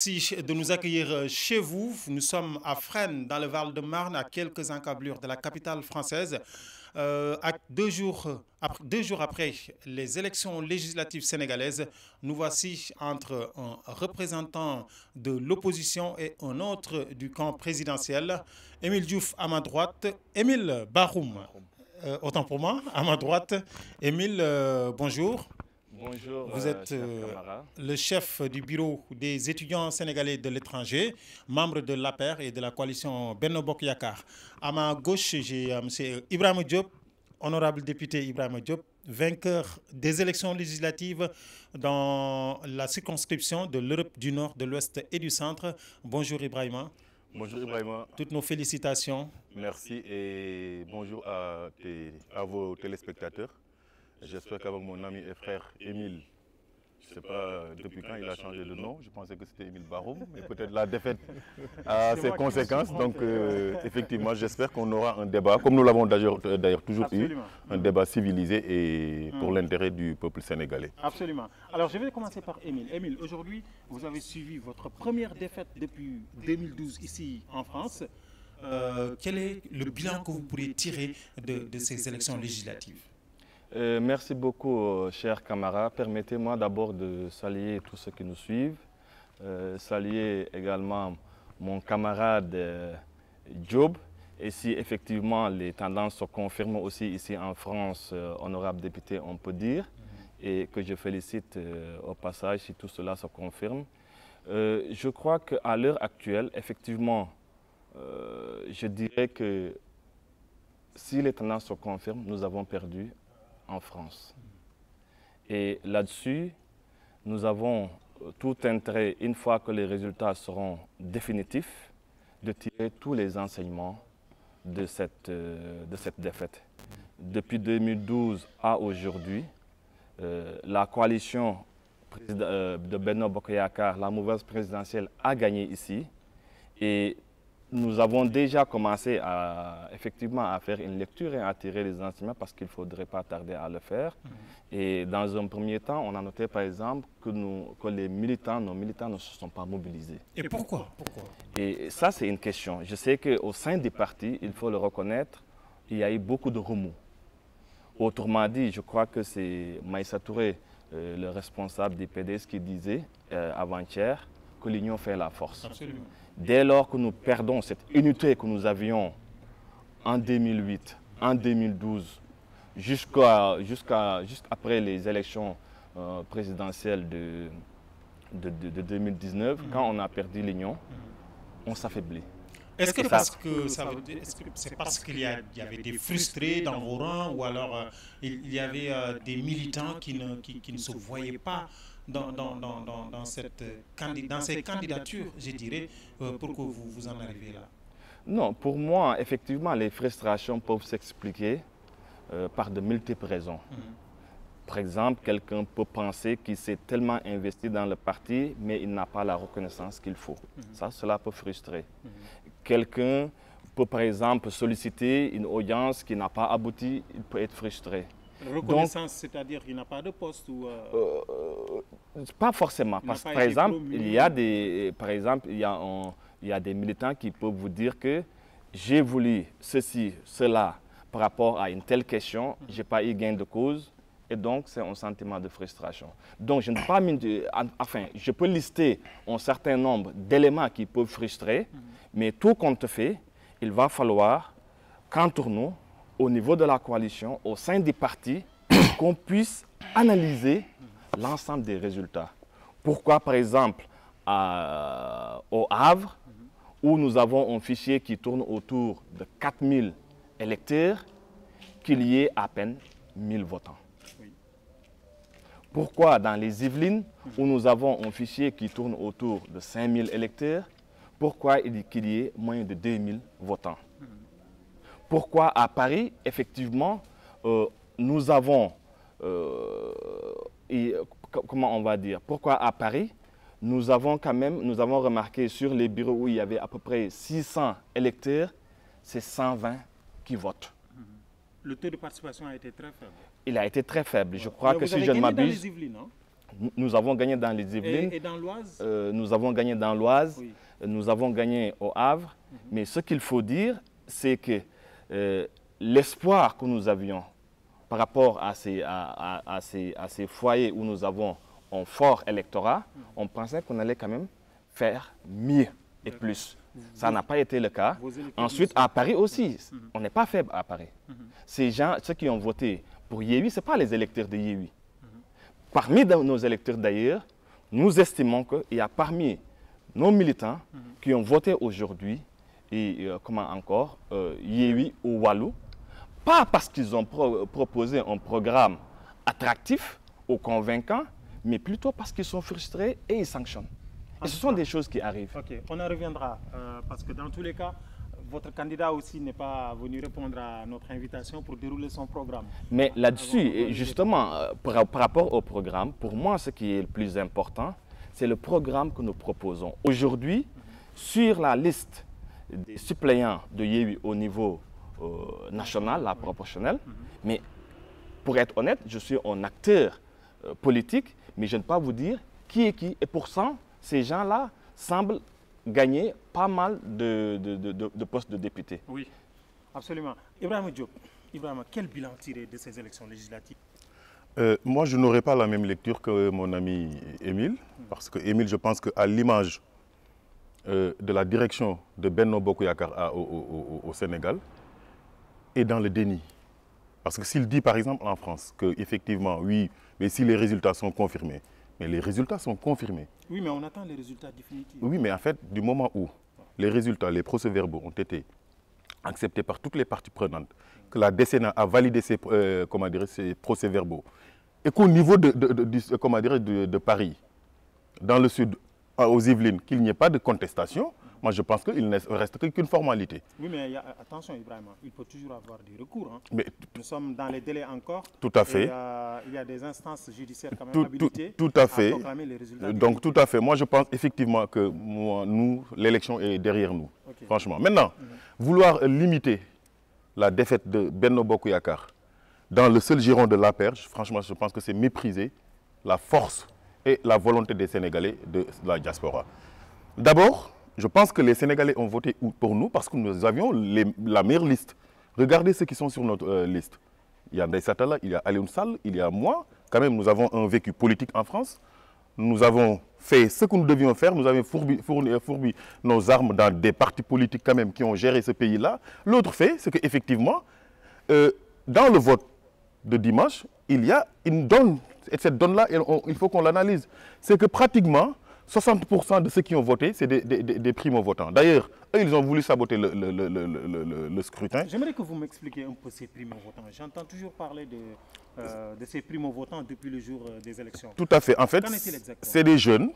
Merci de nous accueillir chez vous. Nous sommes à Fresnes, dans le Val-de-Marne, à quelques encablures de la capitale française. À deux jours après les élections législatives sénégalaises, nous voici entre un représentant de l'opposition et un autre du camp présidentiel. Émile Diouf à ma droite, Émile Baroum, autant pour moi, à ma droite. Émile, bonjour. Bonjour, Vous êtes cher camarade. le chef du bureau des étudiants sénégalais de l'étranger, membre de l'APER et de la coalition Benno Bokk Yakaar. À ma gauche, j'ai M. Ibrahima Diop, honorable député Ibrahima Diop, vainqueur des élections législatives dans la circonscription de l'Europe du Nord, de l'Ouest et du Centre. Bonjour Ibrahima. Bonjour Ibrahima. Toutes nos félicitations. Merci et bonjour à vos téléspectateurs. J'espère qu'avec mon ami et frère Émile, je ne sais pas depuis quand il a changé de nom, je pensais que c'était Émile Baroum, mais peut-être la défaite a ses conséquences. Donc effectivement, j'espère qu'on aura un débat, comme nous l'avons d'ailleurs toujours eu, un débat civilisé et pour l'intérêt du peuple sénégalais. Absolument. Alors je vais commencer par Émile. Émile, aujourd'hui, vous avez suivi votre première défaite depuis 2012 ici en France. Quel est le bilan que vous pourriez tirer de ces élections législatives? Merci beaucoup, chers camarades. Permettez-moi d'abord de saluer tous ceux qui nous suivent, saluer également mon camarade Job. Et si effectivement les tendances se confirment aussi ici en France, honorable député, on peut dire, et que je félicite au passage si tout cela se confirme. Je crois qu'à l'heure actuelle, effectivement, je dirais que si les tendances se confirment, nous avons perdu en France. Et là-dessus, nous avons tout intérêt, une fois que les résultats seront définitifs, de tirer tous les enseignements de cette défaite. Depuis 2012 à aujourd'hui, la coalition de Benno Bokk Yakaar, la mouvance présidentielle, a gagné ici. Et nous avons déjà commencé effectivement à faire une lecture et à tirer les enseignements parce qu'il ne faudrait pas tarder à le faire. Et dans un premier temps, on a noté par exemple que nos militants ne se sont pas mobilisés. Et pourquoi? Et ça, c'est une question. Je sais qu'au sein des partis, il faut le reconnaître, il y a eu beaucoup de remous. Autrement dit, je crois que c'est Maïssa Touré, le responsable du PDS, qui disait avant-hier que l'union fait la force. Absolument. Dès lors que nous perdons cette unité que nous avions en 2008, en 2012, jusqu'après les élections présidentielles de 2019, quand on a perdu l'union, on s'affaiblit. Est-ce que c'est parce qu'il y avait des frustrés dans vos rangs ou alors il y avait des militants qui ne se voyaient pas dans ces candidatures, je dirais, pour que vous en arriviez là? Non, pour moi, effectivement, les frustrations peuvent s'expliquer par de multiples raisons. Par exemple, quelqu'un peut penser qu'il s'est tellement investi dans le parti, mais il n'a pas la reconnaissance qu'il faut. Cela peut frustrer. Quelqu'un peut, par exemple, solliciter une audience qui n'a pas abouti, il peut être frustré. Reconnaissance, c'est-à-dire qu'il n'a pas de poste ou pas forcément, parce que par exemple, il y a des militants qui peuvent vous dire que j'ai voulu ceci, cela par rapport à une telle question, je n'ai pas eu gain de cause, et donc c'est un sentiment de frustration. Donc je ne peux pas, je peux lister un certain nombre d'éléments qui peuvent frustrer, mais tout compte fait, il va falloir qu'entre nous, au niveau de la coalition, au sein des partis, qu'on puisse analyser l'ensemble des résultats. Pourquoi, par exemple, au Havre, où nous avons un fichier qui tourne autour de 4000 électeurs, qu'il y ait à peine 1000 votants? Pourquoi dans les Yvelines, où nous avons un fichier qui tourne autour de 5000 électeurs, pourquoi qu'il y ait moins de 2000 votants? Pourquoi à Paris, effectivement, nous avons, comment on va dire, pourquoi à Paris, nous avons remarqué sur les bureaux où il y avait à peu près 600 électeurs, c'est 120 qui votent. Le taux de participation a été très faible. Il a été très faible. Je crois que si je ne m'abuse, Nous avons gagné dans les Yvelines. Et dans l'Oise Nous avons gagné dans l'Oise. Oui. Nous avons gagné au Havre. Mais ce qu'il faut dire, c'est que l'espoir que nous avions par rapport à ces foyers où nous avons un fort électorat, on pensait qu'on allait quand même faire mieux et plus. Ça n'a pas été le cas. Ensuite, à Paris aussi, on n'est pas faible à Paris. Ces gens, ceux qui ont voté pour Yewwi, ce n'est pas les électeurs de Yewwi. Parmi nos électeurs d'ailleurs, nous estimons qu'il y a parmi nos militants qui ont voté aujourd'hui, et comment encore, Yewwi ou Wallu, pas parce qu'ils ont proposé un programme attractif ou convaincant, mais plutôt parce qu'ils sont frustrés et ils sanctionnent. Et ce sont des choses qui arrivent. Ok, on en reviendra, parce que dans tous les cas, votre candidat aussi n'est pas venu répondre à notre invitation pour dérouler son programme. Mais là-dessus, justement, par rapport au programme, pour moi, ce qui est le plus important, c'est le programme que nous proposons. Aujourd'hui, sur la liste des suppléants de Yewwi au niveau national, la proportionnelle, mais pour être honnête, je suis un acteur politique, mais je ne peux pas vous dire qui est qui. Et pourtant, ces gens-là semblent gagner pas mal de postes de députés. Oui, absolument. Ibrahima Diop, Ibrahima, quel bilan tirer de ces élections législatives? Moi, je n'aurai pas la même lecture que mon ami Émile, parce que Émile, je pense qu'à l'image de la direction de Benno Bokk Yakaar au Sénégal, est dans le déni. Parce que s'il dit par exemple en France qu'effectivement, oui, mais si les résultats sont confirmés, mais les résultats sont confirmés. Oui, mais on attend les résultats définitifs. Oui, mais en fait, du moment où les résultats, les procès-verbaux ont été acceptés par toutes les parties prenantes, que la DCNA a validé ces procès-verbaux, et qu'au niveau de Paris, dans le sud, aux Yvelines, qu'il n'y ait pas de contestation, moi je pense qu'il ne reste qu'une formalité. Oui, mais attention Ibrahima, il peut toujours avoir des recours. Hein. Mais, nous sommes dans les délais encore. Tout à fait. Il y a des instances judiciaires quand même habilitées tout à fait. à proclamer les résultats. Donc tout à fait. Moi je pense effectivement que l'élection est derrière nous. Okay. Franchement. Maintenant, vouloir limiter la défaite de Benno Bokk Yakaar dans le seul giron de l'APR, franchement je pense que c'est mépriser la force et la volonté des Sénégalais de la diaspora. D'abord, je pense que les Sénégalais ont voté pour nous parce que nous avions la meilleure liste. Regardez ceux qui sont sur notre liste. Il y a Ndeye Satala, il y a Alioune Sall, il y a moi. Quand même, nous avons un vécu politique en France. Nous avons fait ce que nous devions faire. Nous avons fourbi nos armes dans des partis politiques quand même qui ont géré ce pays-là. L'autre fait, c'est qu'effectivement, dans le vote de dimanche, il y a une donne. Et cette donne-là, il faut qu'on l'analyse. C'est que pratiquement 60% de ceux qui ont voté, c'est des primo-votants. D'ailleurs, eux, ils ont voulu saboter le scrutin. J'aimerais que vous m'expliquiez un peu ces primo-votants. J'entends toujours parler de ces primo-votants depuis le jour des élections. Tout à fait. En fait, c'est des jeunes,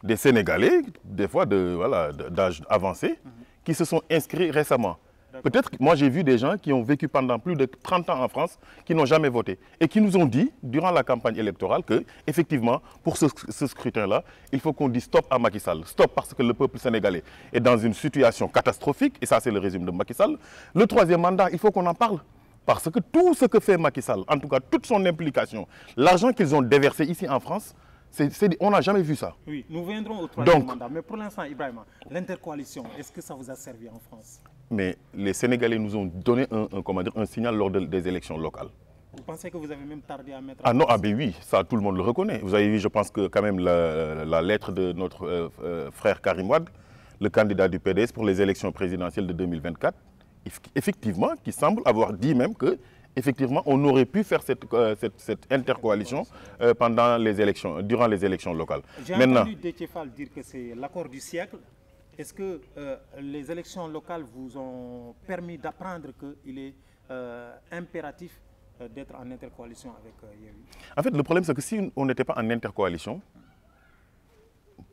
des Sénégalais, des fois d'âge avancé, qui se sont inscrits récemment. Peut-être que moi j'ai vu des gens qui ont vécu pendant plus de 30 ans en France, qui n'ont jamais voté et qui nous ont dit durant la campagne électorale que effectivement pour ce scrutin-là, il faut qu'on dise stop à Macky Sall. Stop parce que le peuple sénégalais est dans une situation catastrophique et ça c'est le régime de Macky Sall. Le troisième mandat, il faut qu'on en parle. Parce que tout ce que fait Macky Sall, en tout cas toute son implication, l'argent qu'ils ont déversé ici en France, on n'a jamais vu ça. Oui, nous viendrons au troisième mandat. Mais pour l'instant, Ibrahima, l'intercoalition, est-ce que ça vous a servi en France? Mais les Sénégalais nous ont donné un signal lors des élections locales. Vous pensez que vous avez même tardé à mettre... Ah non, ben oui, ça tout le monde le reconnaît. Vous avez vu, je pense que quand même la lettre de notre frère Karim Wade, le candidat du PDS pour les élections présidentielles de 2024, effectivement, qui semble avoir dit même que effectivement, on aurait pu faire cette intercoalition pendant les élections, durant les élections locales. J'ai entendu Déthié Fall dire que c'est l'accord du siècle. Est-ce que les élections locales vous ont permis d'apprendre qu'il est impératif d'être en intercoalition avec Yewwi? En fait, le problème, c'est que si on n'était pas en intercoalition,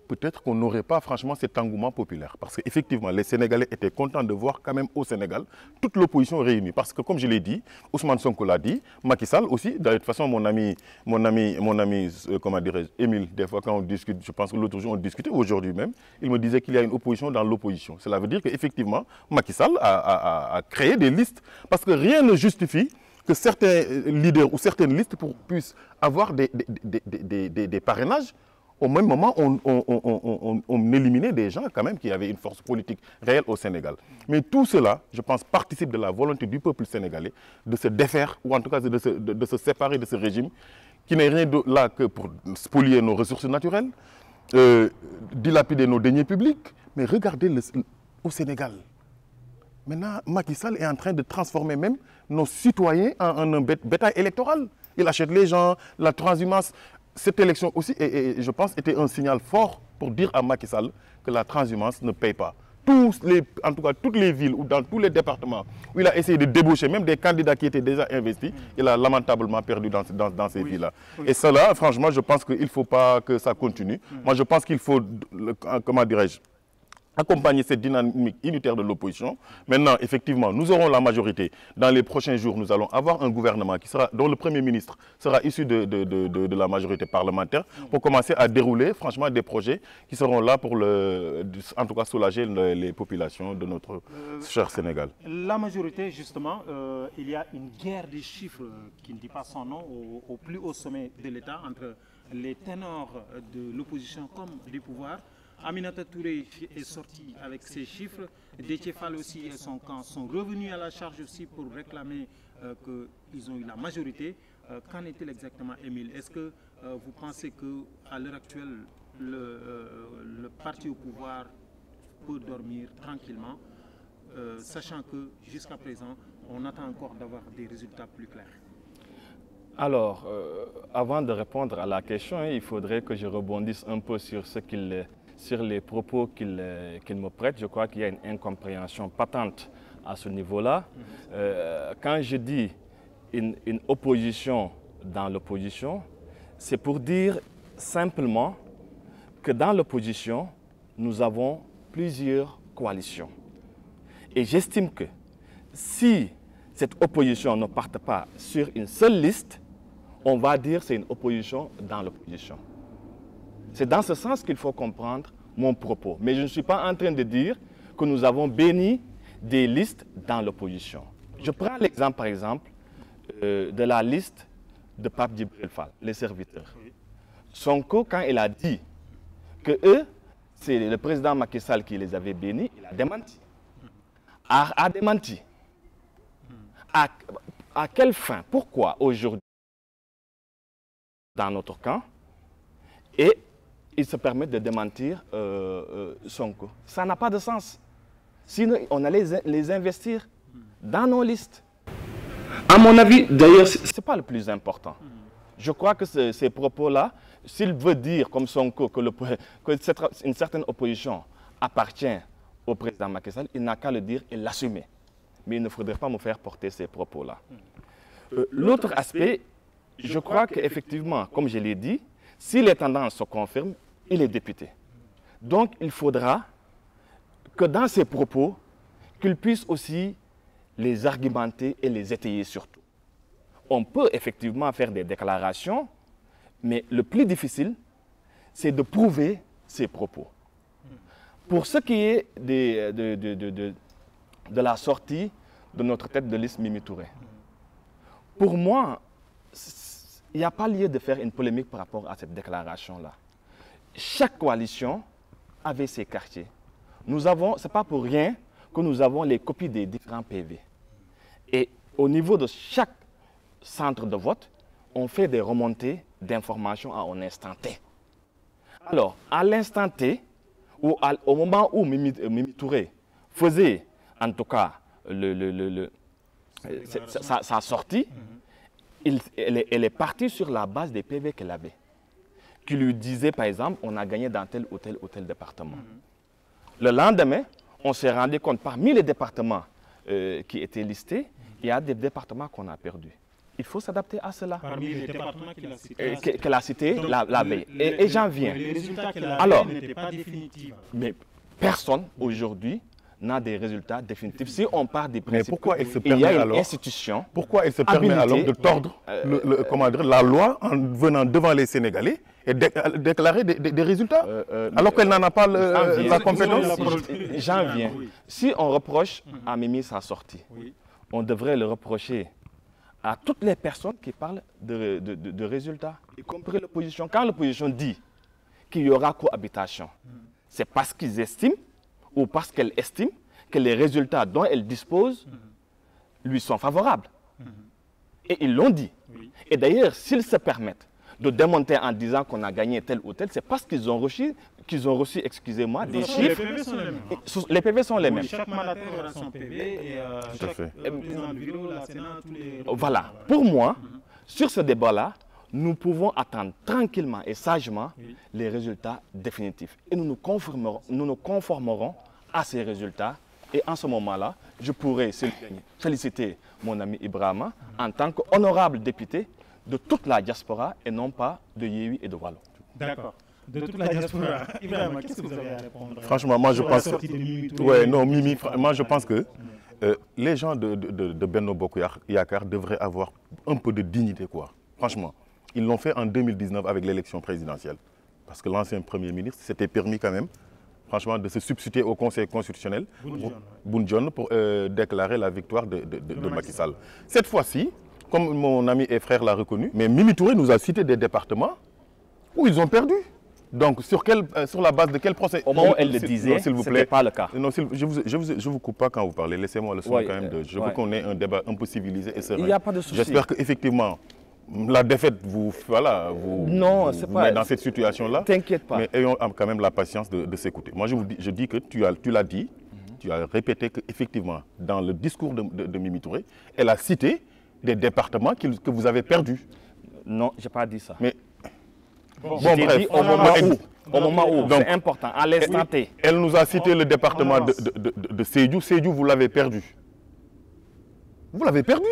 peut-être qu'on n'aurait pas franchement cet engouement populaire. Parce qu'effectivement, les Sénégalais étaient contents de voir quand même au Sénégal toute l'opposition réunie. Parce que comme je l'ai dit, Ousmane Sonko l'a dit, Macky Sall aussi, de toute façon mon ami comment dirais-je, Émile, des fois quand on discute, je pense que l'autre jour on discutait, aujourd'hui même, il me disait qu'il y a une opposition dans l'opposition. Cela veut dire qu'effectivement, Macky Sall a créé des listes. Parce que rien ne justifie que certains leaders ou certaines listes puissent avoir des parrainages. Au même moment, on éliminait des gens quand même qui avaient une force politique réelle au Sénégal. Mais tout cela, je pense, participe de la volonté du peuple sénégalais de se défaire, ou en tout cas de se séparer de ce régime qui n'est rien de là que pour spolier nos ressources naturelles, dilapider nos deniers publics. Mais regardez au Sénégal. Maintenant, Macky Sall est en train de transformer même nos citoyens en un bétail électoral. Il achète les gens, la transhumance. Cette élection aussi, je pense, était un signal fort pour dire à Macky Sall que la transhumance ne paye pas. En tout cas, toutes les villes ou dans tous les départements où il a essayé de débaucher même des candidats qui étaient déjà investis, il a lamentablement perdu dans ces villes-là. Et cela, franchement, je pense qu'il ne faut pas que ça continue. Moi, je pense qu'il faut, comment dirais-je, accompagner cette dynamique unitaire de l'opposition. Maintenant, effectivement, nous aurons la majorité. Dans les prochains jours, nous allons avoir un gouvernement dont le Premier ministre sera issu de la majorité parlementaire pour commencer à dérouler, franchement, des projets qui seront là pour, en tout cas, soulager les populations de notre cher Sénégal. La majorité, justement, il y a une guerre des chiffres qui ne dit pas son nom au plus haut sommet de l'État entre les ténors de l'opposition comme du pouvoir. Aminata Touré est sorti avec ses chiffres. Déthié Fall aussi et son camp sont revenus à la charge aussi pour réclamer qu'ils ont eu la majorité. Qu'en est-il exactement, Émile? Est-ce que vous pensez qu'à l'heure actuelle, le parti au pouvoir peut dormir tranquillement, sachant que jusqu'à présent, on attend encore d'avoir des résultats plus clairs? Alors, avant de répondre à la question, il faudrait que je rebondisse un peu sur les propos qu'il me prête. Je crois qu'il y a une incompréhension patente à ce niveau-là. Quand je dis une opposition dans l'opposition, c'est pour dire simplement que dans l'opposition, nous avons plusieurs coalitions. Et j'estime que si cette opposition ne parte pas sur une seule liste, on va dire que c'est une opposition dans l'opposition. C'est dans ce sens qu'il faut comprendre mon propos. Mais je ne suis pas en train de dire que nous avons béni des listes dans l'opposition. Je prends l'exemple, par exemple, de la liste de Pape Djibril Fall, les serviteurs. Sonko, quand il a dit que eux, c'est le président Macky Sall qui les avait bénis, il a démenti. A démenti. À quelle fin? Pourquoi aujourd'hui, dans notre camp, et il se permet de démentir Sonko? Ça n'a pas de sens. Sinon, on allait les investir dans nos listes. À mon avis, d'ailleurs, ce n'est pas le plus important. Je crois que ces propos-là, s'il veut dire, comme Sonko, que une certaine opposition appartient au président Macky Sall, il n'a qu'à le dire et l'assumer. Mais il ne faudrait pas me faire porter ces propos-là. L'autre aspect, je crois qu'effectivement, comme je l'ai dit, si les tendances se confirment, il est député. Donc, il faudra que dans ses propos, qu'il puisse aussi les argumenter et les étayer surtout. On peut effectivement faire des déclarations, mais le plus difficile, c'est de prouver ses propos. Pour ce qui est de la sortie de notre tête de liste Mimi Touré, pour moi, il n'y a pas lieu de faire une polémique par rapport à cette déclaration-là. Chaque coalition avait ses quartiers. Ce n'est pas pour rien que nous avons les copies des différents PV. Et au niveau de chaque centre de vote, on fait des remontées d'informations à un instant T. Alors, à l'instant T, ou au moment où Mimi Touré faisait, en tout cas, sa sortie, elle est partie sur la base des PV qu'elle avait, qui lui disait, par exemple, on a gagné dans tel ou tel département. Le lendemain, on s'est rendu compte, parmi les départements qui étaient listés, il y a des départements qu'on a perdus. Il faut s'adapter à cela. Parmi les départements qu'il a cités la veille. Et j'en viens. Les résultats qu'elle avait n'étaient pas définitifs. Mais personne aujourd'hui n'a des résultats définitifs. Si on part des principes, mais pourquoi elle se il y a une alors, institution. Pourquoi elle se permet alors de tordre comment dire, la loi en venant devant les Sénégalais et déclarer des résultats alors qu'elle n'en a pas la compétence? J'en viens. Si on reproche à Mimi sa sortie, on devrait le reprocher à toutes les personnes qui parlent de résultats, y compris l'opposition. Quand l'opposition dit qu'il y aura cohabitation, c'est parce qu'ils estiment ou parce qu'elle estime que les résultats dont elle dispose lui sont favorables. Et ils l'ont dit. Oui. Et d'ailleurs, s'ils se permettent de démonter en disant qu'on a gagné tel ou tel, c'est parce qu'ils ont reçu, excusez-moi, des chiffres. Les PV sont les mêmes. Les PV sont les mêmes. Chaque mandataire aura son PV et chaque président du bureau, la Sénat, tous les... Voilà. Pour moi, sur ce débat-là, nous pouvons attendre tranquillement et sagement les résultats définitifs. Et nous nous conformerons à ces résultats. Et en ce moment-là, je pourrais féliciter mon ami Ibrahima en tant qu'honorable député de toute la diaspora et non pas de Yewwi et de Wallu. D'accord. De toute la diaspora. Ibrahima, qu'est-ce que vous avez à répondre? Franchement, moi je pense... Ouais, non, Mimi, moi je pense que les gens de Benno Bokk Yakaar devraient avoir un peu de dignité, quoi. Franchement, ils l'ont fait en 2019 avec l'élection présidentielle. Parce que l'ancien Premier ministre s'était permis quand même, franchement, de se substituer au Conseil constitutionnel, Boun Dionne, pour déclarer la victoire de Macky Sall. Cette fois-ci, comme mon ami et frère l'a reconnu, mais Mimi Touré nous a cité des départements où ils ont perdu. Donc, sur la base de quel procès? Au moment où elle le disait, ce n'était pas le cas. Non, je vous coupe pas quand vous parlez. Laissez-moi le soin quand même. Je veux qu'on ait un débat un peu civilisé et serein. Il n'y a pas de souci. J'espère qu'effectivement, la défaite vous met dans cette situation-là. T'inquiète pas. Mais ayons quand même la patience de s'écouter. Moi, je dis que tu l'as dit, tu as répété qu'effectivement, dans le discours de Mimi Touré, elle a cité des départements que vous avez perdus. Non, je n'ai pas dit ça. Mais bon, bref, au moment où, c'est important, à l'instant T. Elle nous a cité le département de Sédhiou. Sédhiou, vous l'avez perdu. Vous l'avez perdu.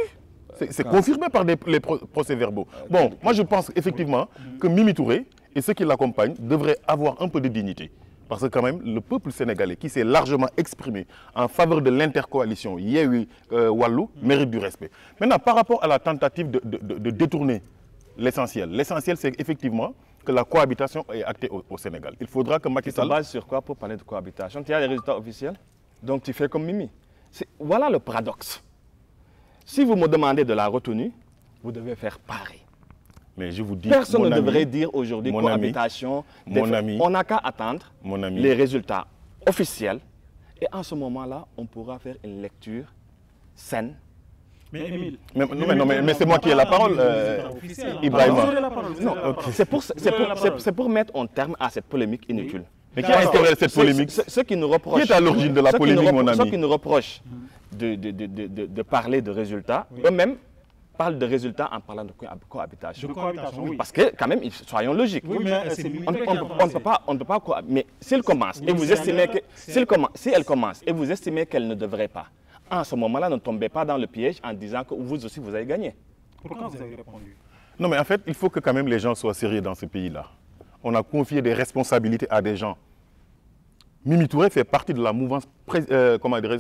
C'est confirmé par les procès-verbaux. Bon, moi je pense effectivement que Mimi Touré et ceux qui l'accompagnent devraient avoir un peu de dignité. Parce que quand même, le peuple sénégalais qui s'est largement exprimé en faveur de l'intercoalition Yewwi Wallu mérite du respect. Maintenant, par rapport à la tentative de détourner l'essentiel, c'est effectivement que la cohabitation est actée au Sénégal. Il faudra que Macky Sall... Tu te bases sur quoi pour parler de cohabitation? Tu as les résultats officiels, donc tu fais comme Mimi. Voilà le paradoxe. Si vous me demandez de la retenue, vous devez faire pareil. Mais je vous dis, personne ne devrait dire aujourd'hui cohabitation. On n'a qu'à attendre les résultats officiels. Et en ce moment-là, on pourra faire une lecture saine. Mais Émile... Mais c'est moi qui ai la parole, Ibrahima. C'est pour mettre un terme à cette polémique inutile. Mais qui a instauré cette polémique? Ceux qui nous reprochent... Qui est à l'origine de la polémique, mon ami? Ceux qui nous reprochent de parler de résultats, eux-mêmes parlent de résultats en parlant de cohabitation. De cohabitation, oui. Parce que, quand même, soyons logiques. Oui, mais on ne peut pas cohabiter. Mais s'il commence et vous estimez que... Si elle commence et vous estimez qu'elle ne devrait pas, en ce moment-là, ne tombez pas dans le piège en disant que vous aussi, vous avez gagné. Pourquoi vous avez répondu? Non, mais en fait, il faut que quand même les gens soient sérieux dans ce pays-là. On a confié des responsabilités à des gens. Mimi Touré fait partie de la mouvance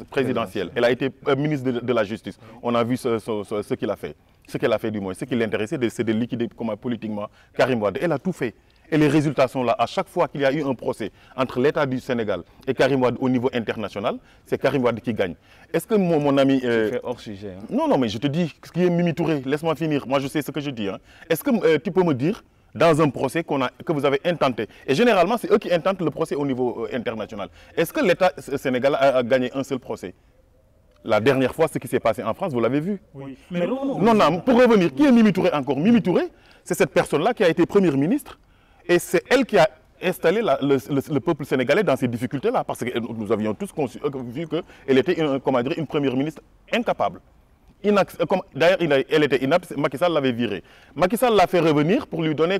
présidentielle. Elle a été ministre de la Justice. On a vu ce qu'il a fait. Ce qu'elle a fait du moins. Ce qui l'intéressait, c'est de liquider politiquement Karim Wade. Elle a tout fait. Et les résultats sont là. À chaque fois qu'il y a eu un procès entre l'État du Sénégal et Karim Wade au niveau international, c'est Karim Wade qui gagne. Est-ce que mon ami... Tu fais hors sujet. Hein? Non, mais je te dis ce qui est Mimi Touré. Laisse-moi finir. Moi, je sais ce que je dis. Hein. Est-ce que tu peux me dire, dans un procès que vous avez intenté, et généralement, c'est eux qui intentent le procès au niveau international, est-ce que l'État sénégalais a gagné un seul procès? La dernière fois, ce qui s'est passé en France, vous l'avez vu. Oui. Mais non, pour revenir, qui est Mimi Touré encore? Mimi Touré, c'est cette personne-là qui a été première ministre. Et c'est elle qui a installé le peuple sénégalais dans ces difficultés-là. Parce que nous avions tous vu qu'elle était une première ministre incapable. D'ailleurs, elle était inapte, Macky Sall l'avait virée. Macky Sall l'a fait revenir pour lui donner,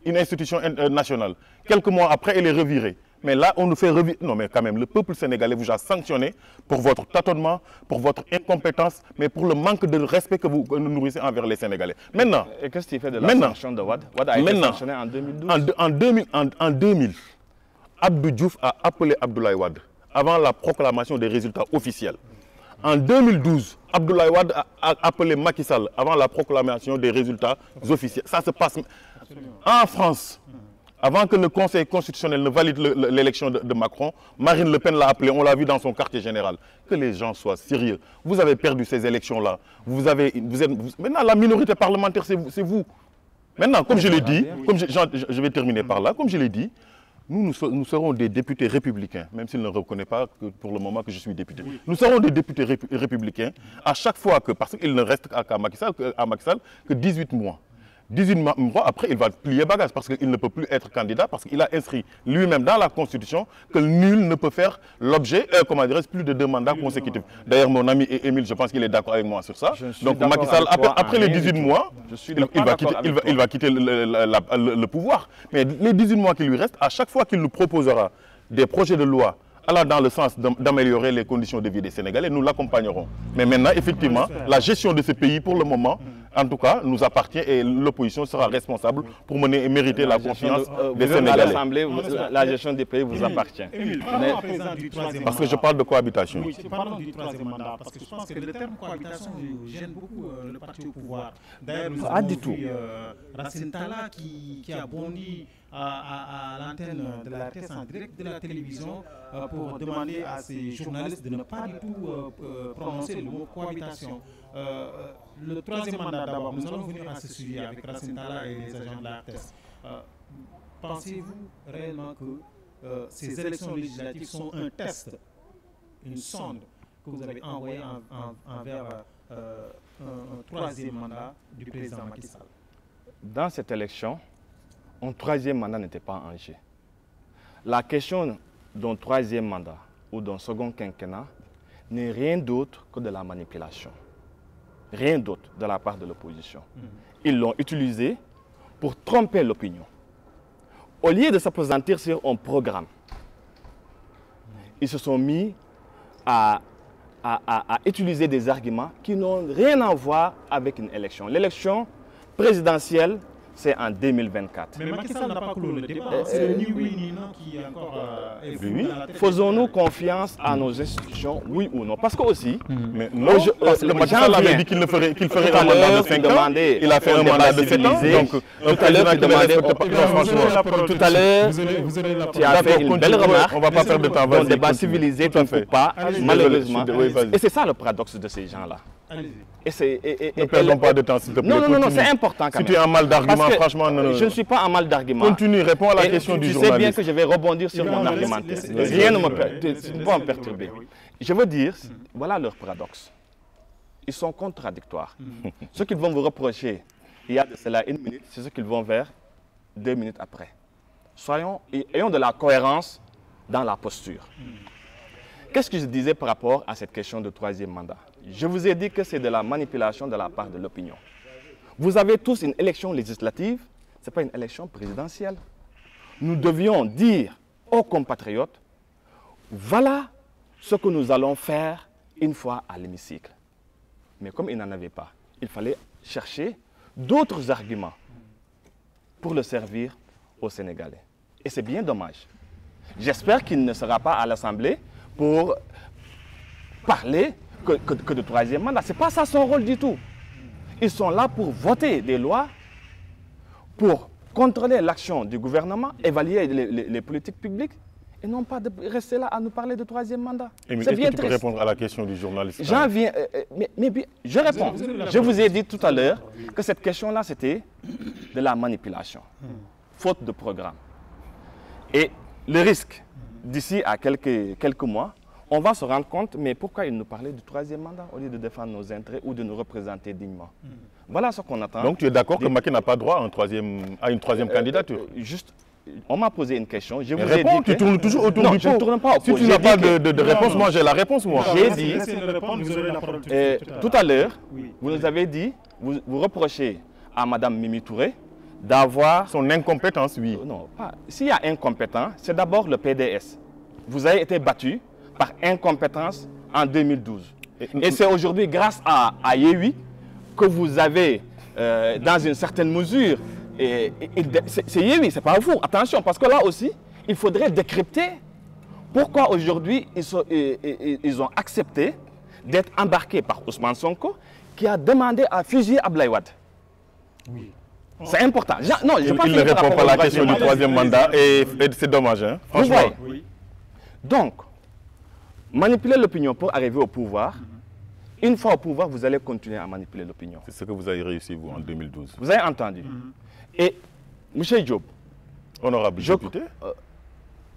une institution nationale. Quelques mois après, elle est revirée. Mais là, on nous fait revirer. Non, mais quand même, le peuple sénégalais vous a sanctionné pour votre tâtonnement, pour votre incompétence, mais pour le manque de respect que vous nourrissez envers les Sénégalais. Maintenant... Et qu'est-ce qui fait de la sanction de Wade? Wade a été sanctionné en 2012. En 2000, Abdou Diouf a appelé Abdoulaye Wade avant la proclamation des résultats officiels. En 2012, Abdoulaye Wade a appelé Macky Sall avant la proclamation des résultats officiels. Ça se passe en France. Avant que le Conseil constitutionnel ne valide l'élection de Macron, Marine Le Pen l'a appelé, on l'a vu dans son quartier général. Que les gens soient sérieux. Vous avez perdu ces élections-là. Maintenant, la minorité parlementaire, c'est vous. Maintenant, comme je l'ai dit, je vais terminer par là, comme je l'ai dit, nous serons des députés républicains, même s'il ne reconnaît pas que pour le moment que je suis député. Nous serons des députés républicains à chaque fois que, parce qu'il ne reste à Macky Sall que 18 mois. 18 mois après, il va plier bagage parce qu'il ne peut plus être candidat parce qu'il a inscrit lui-même dans la Constitution que nul ne peut faire l'objet, comment dirais-je, plus de 2 mandats consécutifs. D'ailleurs, mon ami Émile, je pense qu'il est d'accord avec moi sur ça. Donc Macky Sall, après les 18 mois, il va quitter le pouvoir. Mais les 18 mois qui lui restent, à chaque fois qu'il nous proposera des projets de loi allant dans le sens d'améliorer les conditions de vie des Sénégalais, nous l'accompagnerons. Mais maintenant, effectivement, la gestion de ce pays, pour le moment, en tout cas, nous appartient et l'opposition sera responsable pour mener et mériter la confiance des Sénégalais. À l'Assemblée, la gestion des pays vous appartient. Parce que je parle de cohabitation. Oui, parlons du 3e mandat, parce que je pense que le terme cohabitation gêne beaucoup le parti au pouvoir. D'ailleurs, nous avons vu Racine Talla qui a bondi à l'antenne de la RTS en direct de la télévision pour demander à ses journalistes de ne pas du tout prononcer le mot cohabitation. Le 3e mandat d'abord, nous allons venir à ce sujet avec Racine Talla et les agents de la RTS. Pensez-vous réellement que ces élections législatives sont un test, une sonde que vous avez envoyée envers un 3e mandat du président Macky Sall? Dans cette élection, un 3e mandat n'était pas en jeu. La question d'un 3e mandat ou d'un second quinquennat n'est rien d'autre que de la manipulation. Rien d'autre de la part de l'opposition. Ils l'ont utilisé pour tromper l'opinion. Au lieu de s'appesantir sur un programme, ils se sont mis à utiliser des arguments qui n'ont rien à voir avec une élection. L'élection présidentielle, c'est en 2024. Mais Macky Sall n'a pas clos le débat. C'est le ni oui ni non qui est encore oui. Faisons-nous confiance à nos institutions, oui ou non? Parce que aussi, mais non, le Macky Sall avait dit qu'il ferait un mandat de 5 ans. Il a fait un mandat de 7 ans. Donc, tout à l'heure, tout à l'heure, tu as fait une belle remarque. On ne va pas perdre de temps. Un débat civilisé, tu ne peux pas, malheureusement. Et c'est ça le paradoxe de ces gens-là. Ne perdons pas de temps, s'il te plaît. Non, c'est important quand même. Si tu es en mal d'argument, franchement... Je ne suis pas en mal d'argument. Continue, réponds à la question du journaliste. Tu sais bien que je vais rebondir sur mon argumentaire. Rien ne me perturber. Je veux dire, voilà leur paradoxe. Ils sont contradictoires. Ce qu'ils vont vous reprocher, il y a de cela 1 minute, c'est ce qu'ils vont vers 2 minutes après. Ayons de la cohérence dans la posture. Qu'est-ce que je disais par rapport à cette question de 3e mandat? Je vous ai dit que c'est de la manipulation de la part de l'opinion. Vous avez tous une élection législative, ce n'est pas une élection présidentielle. Nous devions dire aux compatriotes, voilà ce que nous allons faire une fois à l'hémicycle. Mais comme il n'en avait pas, il fallait chercher d'autres arguments pour le servir aux Sénégalais. Et c'est bien dommage. J'espère qu'il ne sera pas à l'Assemblée pour parler que de 3e mandat. Ce n'est pas ça son rôle du tout. Ils sont là pour voter des lois, pour contrôler l'action du gouvernement, évaluer les politiques publiques, et non pas de rester là à nous parler de 3e mandat. Est-ce que tu peux répondre à la question du journaliste? J'en viens, mais je réponds. Je vous ai dit tout à l'heure que cette question-là, c'était de la manipulation, faute de programme. Et le risque, d'ici à quelques mois, on va se rendre compte, mais pourquoi il nous parlait du 3e mandat au lieu de défendre nos intérêts ou de nous représenter dignement? Voilà ce qu'on attend. Donc tu es d'accord que Macky n'a pas droit à une 3e candidature? Juste, on m'a posé une question. Je vous ai dit tu tournes toujours autour du pot. Je ne tourne pas au pot. Si tu n'as pas de réponse, moi j'ai la réponse. J'ai dit, tout à l'heure, vous nous avez dit, vous reprochez à Mme Mimi Touré d'avoir... Son incompétence, oui. Non, pas. S'il y a incompétent, c'est d'abord le PDS. Vous avez été battu par incompétence en 2012. Et c'est aujourd'hui grâce à Yehui que vous avez, dans une certaine mesure, c'est Yehui, c'est pas vous. Attention, parce que là aussi, il faudrait décrypter pourquoi aujourd'hui ils ont accepté d'être embarqués par Ousmane Sonko qui a demandé à fusiller Abdoulaye Wade. Oui. C'est important. Non, il ne répond pas à la question du troisième mandat et c'est dommage. Hein? Franchement. Oui. Donc, manipuler l'opinion pour arriver au pouvoir, une fois au pouvoir, vous allez continuer à manipuler l'opinion. C'est ce que vous avez réussi, vous, en 2012. Vous avez entendu. Et, M. Diop, honorable député,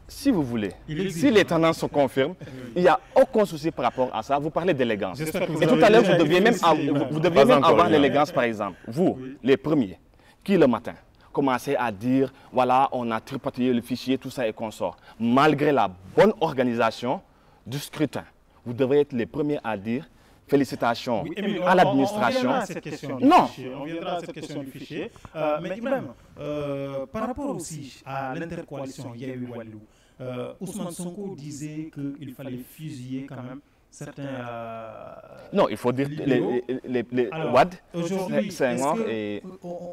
si vous voulez, si les tendances se confirment, il n'y a aucun souci par rapport à ça. Vous parlez d'élégance. Et tout à l'heure, vous deviez même avoir l'élégance, par exemple. Vous, les premiers, qui le matin commencez à dire, voilà, on a tripatouillé le fichier, tout ça et consort. Malgré la bonne organisation du scrutin, vous devrez être les premiers à dire félicitations à l'administration. On viendra à cette question du fichier. On viendra à cette question du fichier. Mais Ibrahim, par rapport aussi à l'intercoalition Yewwi Wallu, Ousmane Sonko disait qu'il fallait fusiller quand même certains... non, il faut dire les Wade, Senghor et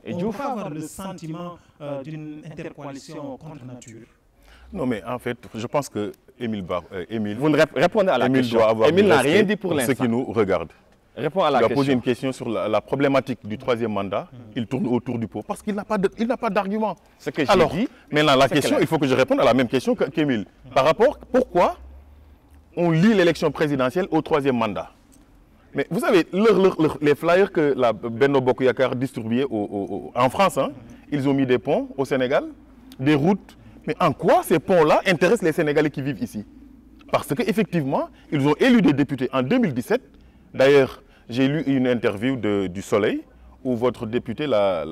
Diouf. On peut avoir le sentiment d'une intercoalition contre nature. Non, mais en fait, je pense que Émile vous ne répondez à la question. Émile n'a rien dit pour l'instant. Ce qui nous regarde. Répond à la question. Il a posé une question sur la problématique du troisième mandat. Il tourne autour du pot parce qu'il n'a pas d'argument. Ce que j'ai dit. Maintenant, la question, il faut que je réponde à la même question qu'Émile. Par rapport, pourquoi on lie l'élection présidentielle au troisième mandat? Mais vous savez, les flyers que la Benno Bokk Yakaar distribuait en France, hein, ils ont mis des ponts au Sénégal, des routes. Mais en quoi ces ponts-là intéressent les Sénégalais qui vivent ici? Parce qu'effectivement, ils ont élu des députés en 2017. D'ailleurs, j'ai lu une interview du Soleil où votre député, la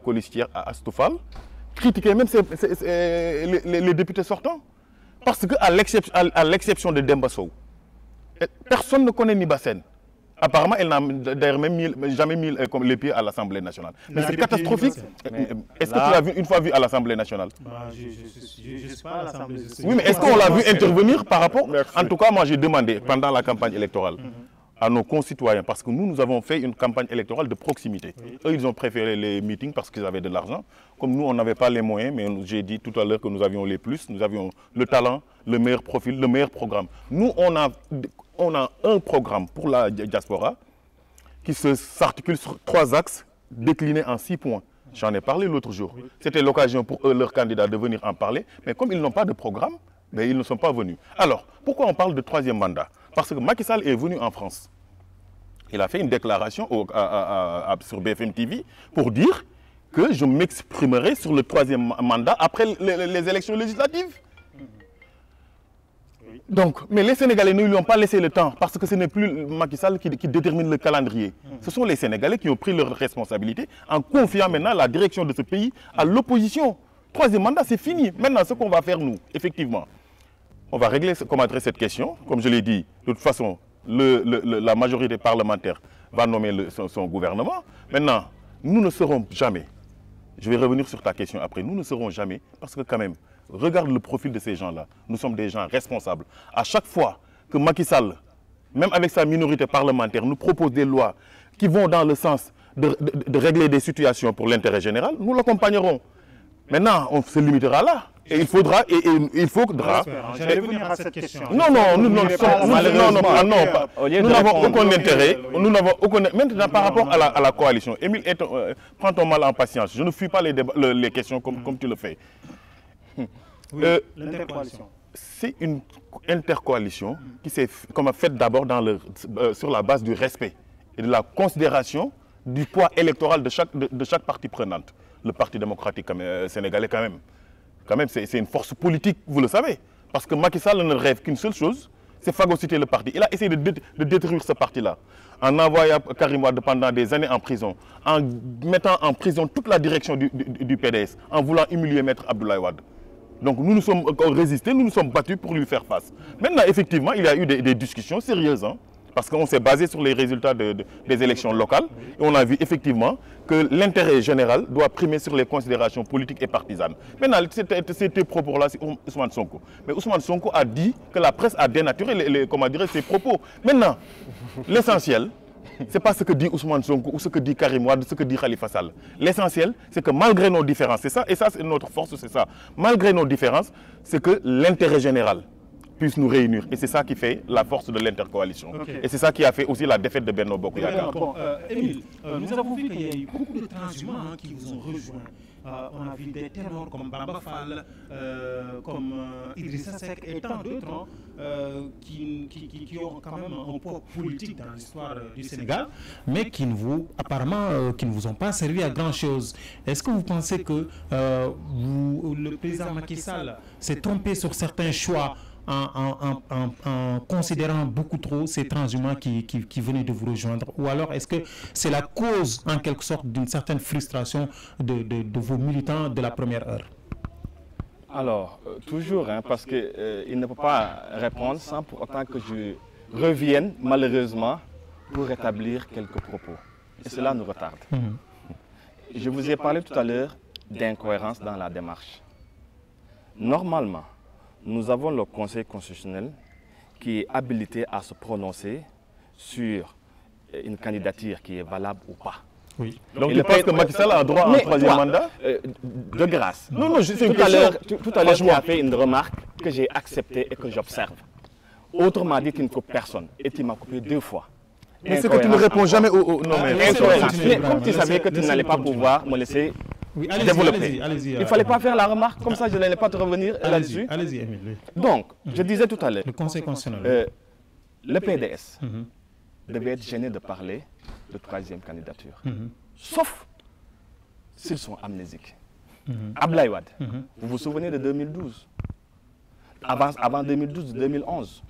colistière Astoufal, critiquait même les députés sortants. Parce qu'à l'exception de Demba Sow, personne ne connaît Nibassène. Apparemment, elle n'a d'ailleurs jamais mis les pieds à l'Assemblée nationale. Mais c'est catastrophique. Est-ce que tu l'as une fois vu à l'Assemblée nationale? Je ne suis pas à l'Assemblée. Oui, mais est-ce qu'on l'a vu intervenir par rapport... En tout cas, moi, j'ai demandé pendant la campagne électorale à nos concitoyens, parce que nous avons fait une campagne électorale de proximité. Eux, ils ont préféré les meetings parce qu'ils avaient de l'argent. Comme nous, on n'avait pas les moyens, mais j'ai dit tout à l'heure que nous avions les plus, nous avions le talent, le meilleur profil, le meilleur programme. Nous, on a un programme pour la diaspora qui s'articule sur 3 axes déclinés en 6 points. J'en ai parlé l'autre jour. C'était l'occasion pour eux, leurs candidats, de venir en parler. Mais comme ils n'ont pas de programme, ben, ils ne sont pas venus. Alors, pourquoi on parle de troisième mandat? Parce que Macky Sall est venu en France. Il a fait une déclaration sur BFM TV pour dire que je m'exprimerai sur le troisième mandat après les élections législatives. Donc, mais les Sénégalais ne lui ont pas laissé le temps parce que ce n'est plus Macky Sall qui détermine le calendrier. Ce sont les Sénégalais qui ont pris leurs responsabilités en confiant maintenant la direction de ce pays à l'opposition. Troisième mandat, c'est fini. Maintenant, ce qu'on va faire, nous, effectivement, on va régler, commenter cette question. Comme je l'ai dit, de toute façon, la majorité parlementaire va nommer son gouvernement. Maintenant, nous ne serons jamais, je vais revenir sur ta question après, nous ne serons jamais, parce que quand même, regarde le profil de ces gens-là. Nous sommes des gens responsables. À chaque fois que Macky Sall, même avec sa minorité parlementaire, nous propose des lois qui vont dans le sens de régler des situations pour l'intérêt général, nous l'accompagnerons. Maintenant, on se limitera là. Et il faudra... J'allais venir à cette question. Non, nous n'avons aucun intérêt. Maintenant, par rapport à la coalition, Émile, prends ton mal en patience. Je ne fuis pas les questions comme tu le fais. Oui, l'intercoalition. C'est une intercoalition qui s'est faite d'abord sur la base du respect et de la considération du poids électoral de chaque partie prenante. Le Parti démocratique sénégalais, quand même c'est une force politique, vous le savez. Parce que Macky Sall ne rêve qu'une seule chose, c'est phagocyter le parti. Il a essayé de détruire ce parti-là, en envoyant Karim Wade pendant des années en prison, en mettant en prison toute la direction du PDS, en voulant humilier Maître Abdoulaye Wade. Donc nous nous sommes résistés, nous nous sommes battus pour lui faire face. Maintenant, effectivement, il y a eu des discussions sérieuses, hein, parce qu'on s'est basé sur les résultats des élections locales. Et on a vu effectivement que l'intérêt général doit primer sur les considérations politiques et partisanes. Maintenant, ces propos-là, c'est Ousmane Sonko. Mais Ousmane Sonko a dit que la presse a dénaturé ses propos. Maintenant, l'essentiel, ce n'est pas ce que dit Ousmane Sonko ou ce que dit Karim Wade, ce que dit Khalifa Sall. L'essentiel, c'est que malgré nos différences, c'est ça, et ça c'est notre force, c'est ça. Malgré nos différences, c'est que l'intérêt général puisse nous réunir. Et c'est ça qui fait la force de l'intercoalition. Et c'est ça qui a fait aussi la défaite de Benno Bokk Yakaar. Bon, Émile, nous avons vu qu'il y a eu beaucoup de transhumants qui vous ont rejoints. On a vu des ténors comme Bamba Fall, comme Idrissa Seck et tant d'autres qui ont quand même un poids politique dans l'histoire du Sénégal, mais qui ne vous, apparemment, qui ne vous ont pas servi à grand-chose. Est-ce que vous pensez que le président Macky Sall s'est trompé sur certains choix en considérant beaucoup trop ces transhumants qui venaient de vous rejoindre? Ou alors est-ce que c'est la cause en quelque sorte d'une certaine frustration de vos militants de la première heure? Alors, toujours, parce qu'il ne peut pas répondre sans pour autant que je revienne malheureusement pour rétablir quelques propos. Et cela nous retarde. Je vous ai parlé tout à l'heure d'incohérence dans la démarche. Normalement, nous avons le Conseil constitutionnel qui est habilité à se prononcer sur une candidature qui est valable ou pas. Oui. Donc tu penses que Macky Sall a droit à un troisième mandat? De grâce. Non, je sais tout à l'heure, tu as fait une remarque que j'ai acceptée et que j'observe. Autrement dit, tu ne coupes personne et tu m'as coupé 2 fois. Mais c'est que tu ne réponds jamais au... Non, mais comme tu savais que tu n'allais pas pouvoir me laisser développer. Il ne fallait pas faire la remarque, comme ça je n'allais pas te revenir là-dessus. Allez-y, Émile. Donc, je disais tout à l'heure, le Conseil constitutionnel. Le PDS devait être gêné de parler de troisième candidature. Sauf s'ils sont amnésiques. Abdoulaye Wade, vous vous souvenez de 2012? Avant 2012-2011.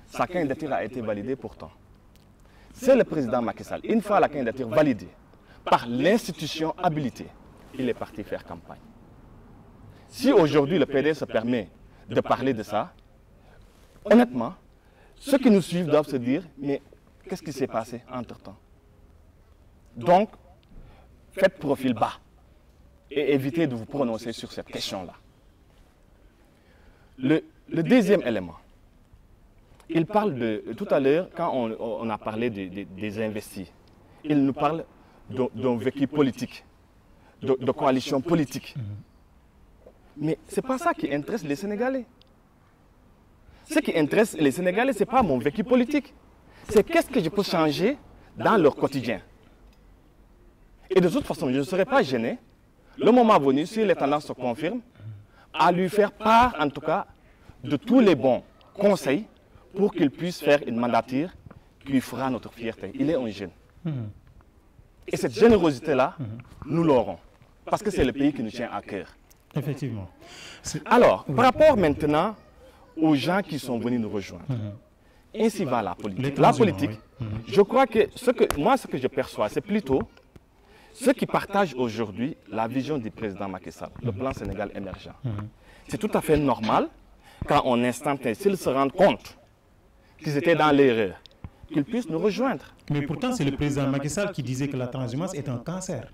Sa candidature a été validée pourtant. C'est le président Macky Sall, une fois la candidature validée par l'institution habilitée, il est parti faire campagne. Si aujourd'hui le PDS se permet de parler de ça, honnêtement, ceux qui nous suivent doivent se dire, mais qu'est-ce qui s'est passé entre-temps? Donc, faites profil bas et évitez de vous prononcer sur cette question-là. Le deuxième élément, il parle de, tout à l'heure, quand on a parlé des investis, il nous parle d'un vécu politique, de coalition politique. Mais ce n'est pas ça qui intéresse les Sénégalais. Ce qui intéresse les Sénégalais, ce n'est pas mon vécu politique. C'est qu'est-ce que je peux changer dans leur quotidien. Et de toute façon, je ne serai pas gêné, le moment venu, si les tendances se confirment, à lui faire part, en tout cas, de tous les bons conseils pour qu'il puisse faire une mandature qui fera notre fierté. Il est un jeune. Et cette générosité-là, nous l'aurons. Parce que c'est le pays qui nous tient à cœur. Effectivement. Alors, par rapport maintenant aux gens qui sont venus nous rejoindre, ainsi va la politique. La politique, je crois que ce que je perçois, c'est plutôt ceux qui partagent aujourd'hui la vision du président Macky Sall, le plan Sénégal émergent. C'est tout à fait normal quand on instantané, s'ils se rendent compte qu'ils étaient dans l'erreur, qu'ils puissent nous rejoindre. Mais pourtant, c'est le président Macky Sall qui disait que la transhumance est un cancer.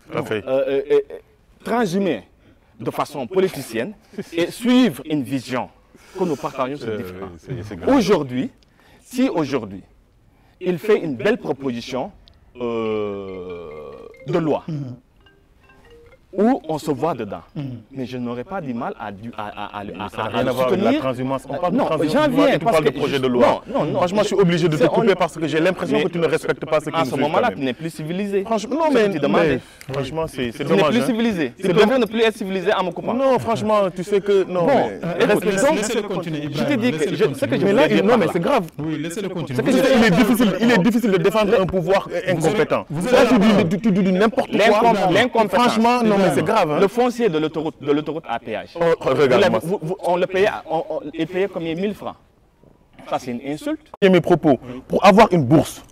Tout à fait. Transhumer de façon politicienne et suivre une vision que nous partageons, c'est différent. Aujourd'hui, si aujourd'hui, il fait une belle proposition de loi, où on se voit dedans. Mais je n'aurais pas du mal à ça n'a rien à voir avec la transhumance. On parle de transhumance, j'en viens, tu parles de projet de loi. Non. Franchement, je suis obligé de te couper parce que j'ai l'impression que tu ne respectes pas ce qui nous suit. À ce moment-là, tu n'es plus civilisé. Franchement, non, mais franchement, c'est dommage. Tu n'es plus civilisé. Tu devrais ne plus être civilisé en me coupant. Non, franchement, tu sais que... Non, laissez-le continuer. Je te dis que ce que je mais là, non, mais c'est grave. Oui, laissez-le continuer. Il est difficile de défendre un pouvoir incompétent. Là, tu dis n'importe quoi. L'incompétence. Franchement, non, mais c'est grave. Le foncier de l'autoroute à péage. On le payait, il payait combien? 1000 francs. Ça, c'est une insulte. Mes propos, pour avoir une bourse,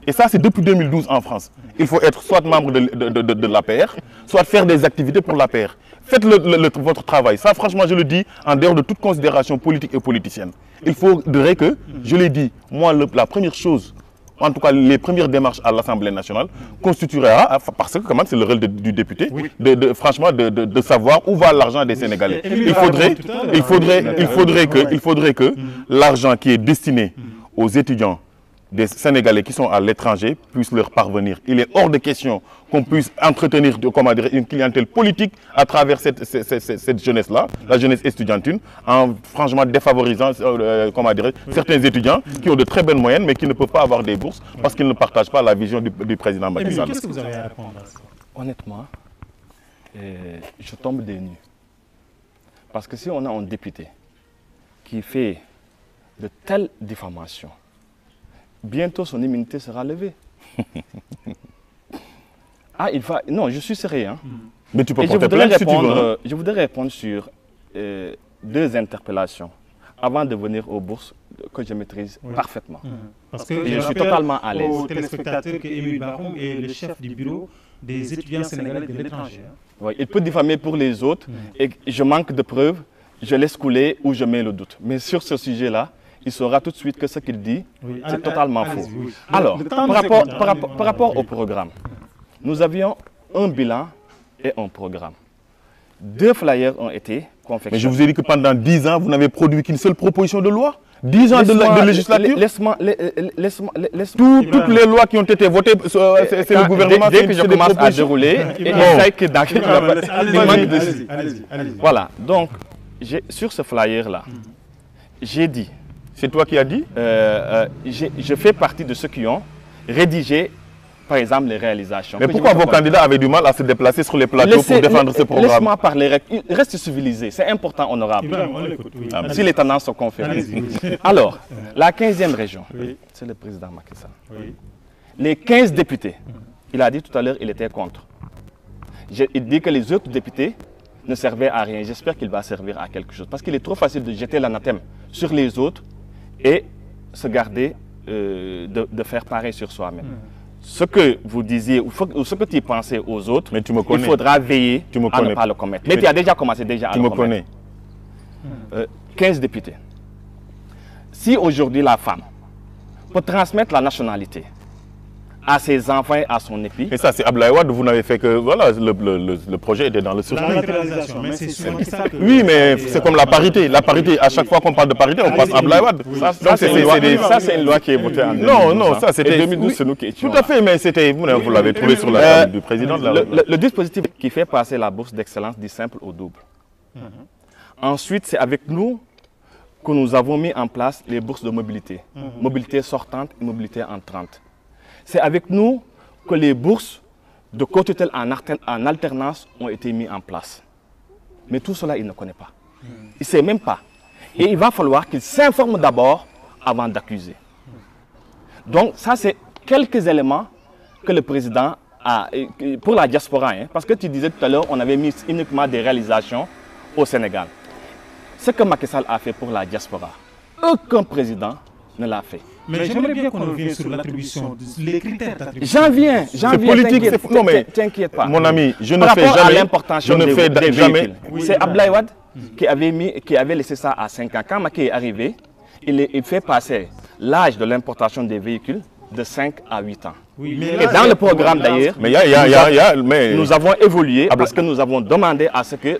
et ça, c'est depuis 2012 en France, il faut être soit membre de l'APR, soit faire des activités pour l'APR. Faites votre travail. Ça, franchement, je le dis en dehors de toute considération politique et politicienne. Il faudrait que, je l'ai dit, moi, la première chose, en tout cas les premières démarches à l'Assemblée nationale, constituera, parce que c'est le rôle du député, franchement, de savoir où va l'argent des Sénégalais. Il faudrait que l'argent qui est destiné aux étudiants des Sénégalais qui sont à l'étranger puissent leur parvenir. Il est hors de question qu'on puisse entretenir une clientèle politique à travers cette jeunesse-là, la jeunesse estudiantine, en franchement défavorisant certains étudiants qui ont de très bonnes moyennes mais qui ne peuvent pas avoir des bourses parce qu'ils ne partagent pas la vision du président Macky Sall. Qu'est-ce que vous avez à répondre à ça? Honnêtement, je tombe des nues. Parce que si on a un député qui fait de telles diffamations, bientôt son immunité sera levée. Ah, non, je suis sérieux. Hein. Mais tu peux porter plainte si tu veux. Je voudrais répondre sur 2 interpellations avant de venir aux bourses que je maîtrise parfaitement. Parce que je suis totalement à l'aise. Aux téléspectateurs que Émile Baroum est le chef du bureau des étudiants sénégalais de l'étranger. Oui, il peut diffamer pour les autres et je manque de preuves, je laisse couler ou je mets le doute. Mais sur ce sujet-là, il saura tout de suite que ce qu'il dit, c'est totalement faux. Alors, par rapport au programme, nous avions un bilan et un programme. 2 flyers ont été confectionnés. Mais je vous ai dit que pendant 10 ans, vous n'avez produit qu'une seule proposition de loi. 10 ans de législature. Toutes les lois qui ont été votées, c'est le gouvernement. Dès que je commence à dérouler, il sait que dans il manque de... Voilà, donc, sur ce flyer-là, j'ai dit... C'est toi qui as dit? Je fais partie de ceux qui ont rédigé, par exemple, les réalisations. Mais pourquoi vos candidats avaient du mal à se déplacer sur les plateaux pour défendre ce programme? Laisse-moi parler, reste civilisé, c'est important, honorable. Si les tendances sont confirmées. Alors, la 15e région, c'est le président Macky Sall. Les 15 députés, il a dit tout à l'heure qu'il était contre. Il dit que les autres députés ne servaient à rien. J'espère qu'il va servir à quelque chose. Parce qu'il est trop facile de jeter l'anathème sur les autres et se garder de faire pareil sur soi-même. Ce que vous disiez, ou ce que tu pensais aux autres, mais tu me connais. Il faudra veiller à ne pas le commettre. Mais tu as déjà commencé à le commettre. Tu me connais. 15 députés. Si aujourd'hui la femme peut transmettre la nationalité à ses enfants et à son époux. Et ça, c'est Abdoulaye Wade, vous n'avez fait que... Voilà, le projet était dans le surnom. La naturalisation, mais c'est sûr que ça... Oui, mais c'est comme la parité. La parité, à chaque fois qu'on parle de parité, on passe à Abdoulaye Wade. Ça, c'est une loi qui est votée en 2012. Non, ça c'était... 2012, c'est nous qui étions. Tout à fait, mais c'était... Vous l'avez trouvé sur la table du président de la République. Le dispositif qui fait passer la bourse d'excellence du simple au double. Ensuite, c'est avec nous que nous avons mis en place les bourses de mobilité. Mobilité sortante et mobilité entrante. C'est avec nous que les bourses de co-tutelle en alternance ont été mises en place. Mais tout cela, il ne connaît pas. Il ne sait même pas. Et il va falloir qu'il s'informe d'abord avant d'accuser. Donc, ça, c'est quelques éléments que le président a pour la diaspora. Parce que tu disais tout à l'heure, on avait mis uniquement des réalisations au Sénégal. Ce que Macky Sall a fait pour la diaspora, aucun président ne l'a fait. Mais j'aimerais bien qu'on revienne sur l'attribution, les critères d'attribution. J'en viens. C'est politique, c'est... Non mais, t'inquiète pas. Mon ami, je ne Par fais rapport jamais... à l'importation des véhicules. Oui, c'est Abdoulaye Wade qui avait laissé ça à 5 ans. Quand Macky est arrivé, il fait passer l'âge de l'importation des véhicules de 5 à 8 ans. Oui, mais et dans le programme d'ailleurs, nous avons évolué parce que nous avons demandé à ce que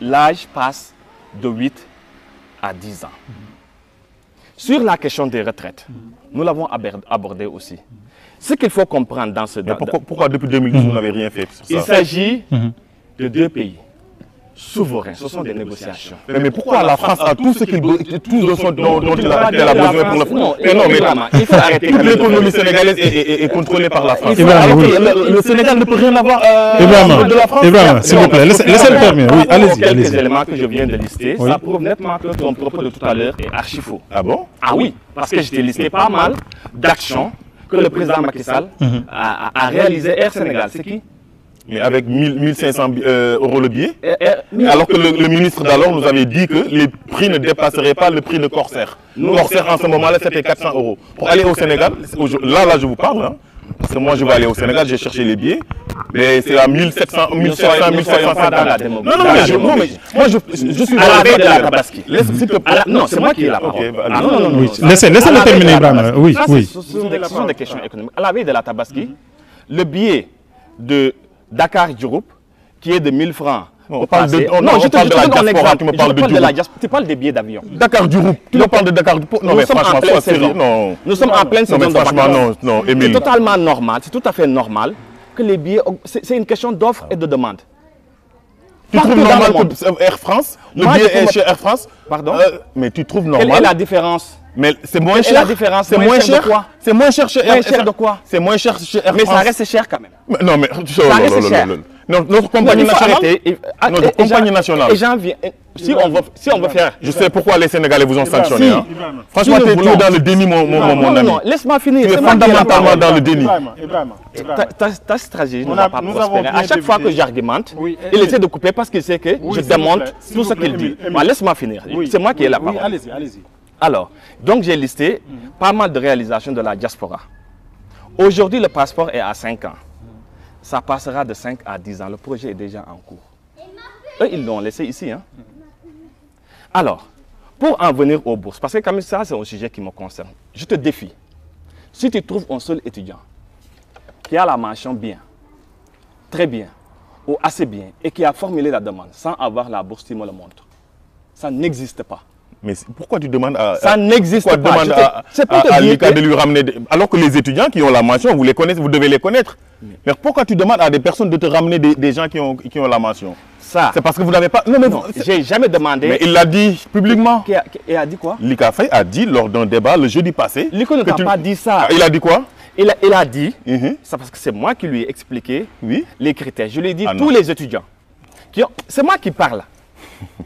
l'âge passe de 8 à 10 ans. Sur la question des retraites, nous l'avons abordé aussi. Ce qu'il faut comprendre dans ce... Mais pourquoi depuis 2012 vous n'avez rien fait sur ça? Il s'agit de 2 pays souverains. Ce sont des négociations. Mais pourquoi la France a tout ce dont elle a besoin pour le fond? Non, mais il faut arrêter. Toute l'économie sénégalaise est contrôlée par la France. Le Sénégal ne peut rien avoir de la France. Ibrahima, s'il vous plaît, laissez-le terminer. Oui, allez-y. Quelques éléments que je viens de lister, ça prouve nettement que ton propos de tout à l'heure est archi faux. Ah bon? Ah oui, parce que je t'ai listé pas mal d'actions que le président Macky Sall a réalisées. Air Sénégal, c'est qui? Mais avec 1500 € le billet, alors que le ministre d'alors nous avait dit que les prix ne dépasseraient pas le prix de Corsair. Corsair en ce moment-là c'était 400 €. Pour aller au Sénégal, là je vous parle, hein, parce que moi je vais aller au Sénégal, j'ai cherché les billets, mais c'est à 1700, 1500, 1500 $. Non, mais moi je suis à la veille de la Tabaski. Non, c'est moi qui ai la parole. Non. Laissez-le terminer, Ibrahima. Oui. Ce sont des questions économiques. À la veille de la Tabaski, le billet de Dakar-Diouroup, qui est de 1000 francs On parle de, non, je te parle de la donne un diaspora, exemple. tu me parles de Diouroup. Tu parles des billets d'avion. Dakar Diouroup, tu me parles de Dakar Diouroup. Non mais franchement, sois sérieux. Non. Nous sommes en pleine saison de vacances. Franchement, non, Émile. C'est totalement normal, c'est tout à fait normal que les billets, c'est une question d'offre et de demande. Tu trouves normal que Air France, le billet est chez Air France? Pardon? Mais tu trouves normal? Quelle est la différence? Mais c'est moins Quelle cher. est la différence? C'est moins cher. C'est moins cher chez Air France. Moins cher de quoi? C'est moins cher chez Air France. Mais ça reste cher quand même. Non mais ça reste cher. Notre compagnie nationale. Notre compagnie nationale. Et j'en viens. Si on veut faire. Je sais pourquoi les Sénégalais vous ont sanctionné. Si. Hein. Franchement, tu es dans le déni, mon ami. Non, laisse-moi finir. Tu es fondamentalement dans le déni. Ta stratégie ne va pas prospérer. À chaque fois que j'argumente, il essaie de couper parce qu'il sait que je démonte tout ce qu'il dit. Laisse-moi finir. C'est moi qui ai la parole. Allez-y. Alors, donc j'ai listé pas mal de réalisations de la diaspora. Aujourd'hui, le passeport est à 5 ans. Ça passera de 5 à 10 ans. Le projet est déjà en cours. Eux, ils l'ont laissé ici. Hein. Alors, pour en venir aux bourses, parce que comme ça, c'est un sujet qui me concerne, je te défie. Si tu trouves un seul étudiant qui a la mention bien, très bien, ou assez bien, et qui a formulé la demande sans avoir la bourse, tu me le montres. Ça n'existe pas. Mais pourquoi tu demandes à... Ça n'existe pas. À l'ICA de lui ramener... Alors que les étudiants qui ont la mention, vous les connaissez, vous devez les connaître. Mais pourquoi tu demandes à des personnes de te ramener des gens qui ont la mention? Ça. C'est parce que vous n'avez pas... Non, mais j'ai jamais demandé... Mais il l'a dit publiquement. Il a dit quoi? L'ICA a dit lors d'un débat le jeudi passé... L'ICA ne t'a pas dit ça. Il a dit quoi? Il a dit, c'est parce que c'est moi qui lui ai expliqué les critères. Je lui ai dit tous les étudiants. C'est moi qui parle.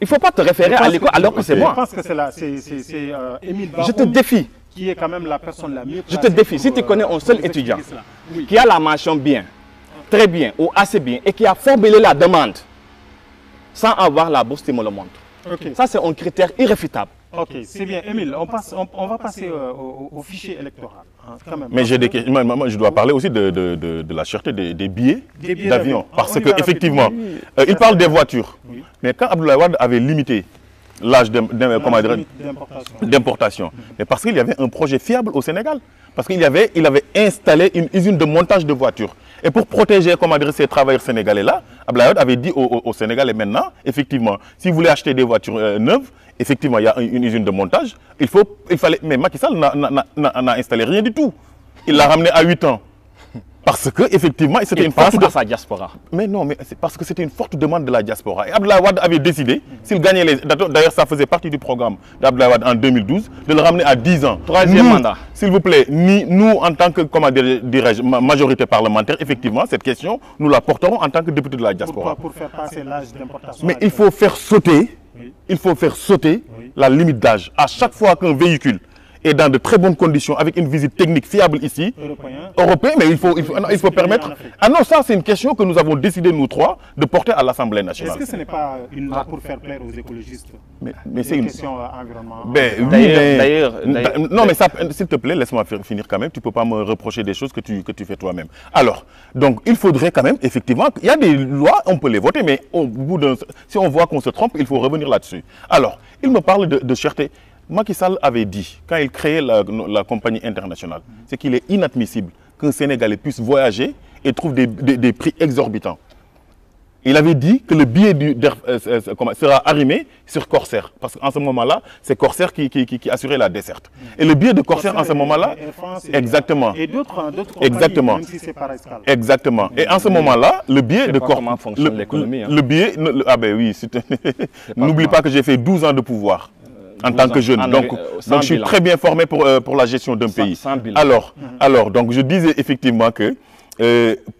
Il ne faut pas te référer à l'école alors que c'est moi. Je pense que c'est Émile Barou. Je te défie. Qui est quand même la personne la mieux Je te défie. Si tu connais un seul étudiant qui a la mention bien, très bien ou assez bien et qui a formulé la demande sans avoir la bourse, tu me le montres. Ça, c'est un critère irréfutable. Ok, c'est bien. Émile, on va passer au fichier électoral. Hein, quand même. Mais j'ai des questions. Moi, je dois parler aussi de la cherté des billets d'avion. Parce qu'effectivement, il parle des voitures. Oui. Mais quand Abdoulaye Wade avait limité l'âge d'importation, mais parce qu'il y avait un projet fiable au Sénégal. Parce qu'il avait installé une usine de montage de voitures. Et pour protéger, ces travailleurs sénégalais-là, Abdoulaye Wade avait dit aux Sénégalais maintenant, effectivement, si vous voulez acheter des voitures neuves, effectivement, il y a une usine de montage. Il fallait, mais Macky Sall n'a installé rien du tout. Il l'a ramené à 8 ans. Parce que effectivement, c'était une forte à sa diaspora. Mais non, mais c'est parce que c'était une forte demande de la diaspora. Et Abdoulaye Wade avait décidé, s'il gagnait les... D'ailleurs, ça faisait partie du programme d'Abdoulaye Wade en 2012, de le ramener à 10 ans. Troisième mandat. S'il vous plaît, nous, en tant que, majorité parlementaire, effectivement, cette question, nous la porterons en tant que député de la diaspora. Pour faire passer l'âge d'importation. Mais il faut faire sauter, la limite d'âge. À chaque fois qu'un véhicule est dans de très bonnes conditions, avec une visite technique fiable ici, européen, mais il faut permettre... Ah non, ça c'est une question que nous avons décidé, nous trois, de porter à l'Assemblée nationale. Est-ce que ce n'est pas une loi pour faire plaire aux écologistes? Mais c'est une question environnementale. D'ailleurs... Non, mais s'il te plaît, laisse-moi finir quand même. Tu ne peux pas me reprocher des choses que tu fais toi-même. Alors, donc, il faudrait quand même, effectivement, il y a des lois, on peut les voter, mais au bout si on voit qu'on se trompe, il faut revenir là-dessus. Alors, il me parle de cherté. Macky Sall avait dit, quand il créait la compagnie internationale, c'est qu'il est inadmissible qu'un Sénégalais puisse voyager et trouve des prix exorbitants. Il avait dit que le billet sera arrimé sur Corsair. Parce qu'en ce moment-là, c'est Corsair qui assurait la desserte. Et le billet de Corsair en ce moment-là... Exactement. Et d'autres compagnies, même si c'est par escale. Exactement. Et en ce moment-là, le billet de Corsair... Comment fonctionne l'économie. Le billet... Ah ben oui, n'oublie pas que j'ai fait 12 ans de pouvoir. En tant que jeune. Donc je suis très bien formé pour la gestion d'un pays. Alors, donc je disais effectivement que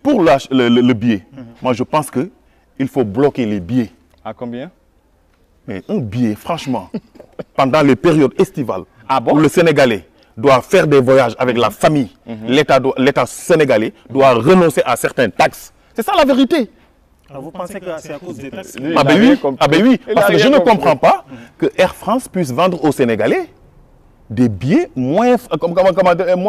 pour le billet, moi je pense qu'il faut bloquer les billets. À combien? Mais un billet, franchement, pendant les périodes estivales, où le Sénégalais doit faire des voyages avec la famille, l'État sénégalais doit renoncer à certaines taxes. C'est ça la vérité. Alors vous pensez que c'est à cause des taxes? Ah ben oui, parce que je ne comprends pas que Air France puisse vendre aux Sénégalais des billets moins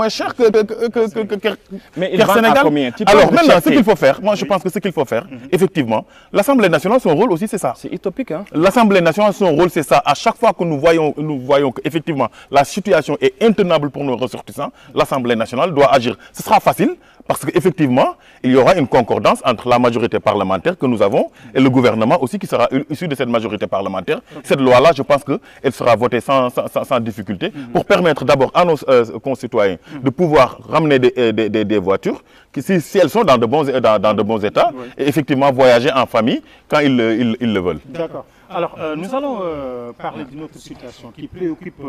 chers que Air Sénégal. Alors maintenant, ce qu'il faut faire, moi je pense que ce qu'il faut faire, effectivement, l'Assemblée nationale, son rôle aussi c'est ça. C'est utopique. Hein? L'Assemblée nationale, son rôle c'est ça. À chaque fois que nous voyons qu'effectivement la situation est intenable pour nos ressortissants, l'Assemblée nationale doit agir. Ce sera facile Parce qu'effectivement, il y aura une concordance entre la majorité parlementaire que nous avons et le gouvernement aussi qui sera issu de cette majorité parlementaire. Cette loi-là, je pense qu'elle sera votée sans difficulté pour permettre d'abord à nos concitoyens de pouvoir ramener des voitures si elles sont dans de bons états et effectivement voyager en famille quand ils le veulent. D'accord. Alors, nous allons parler d'une autre situation qui préoccupe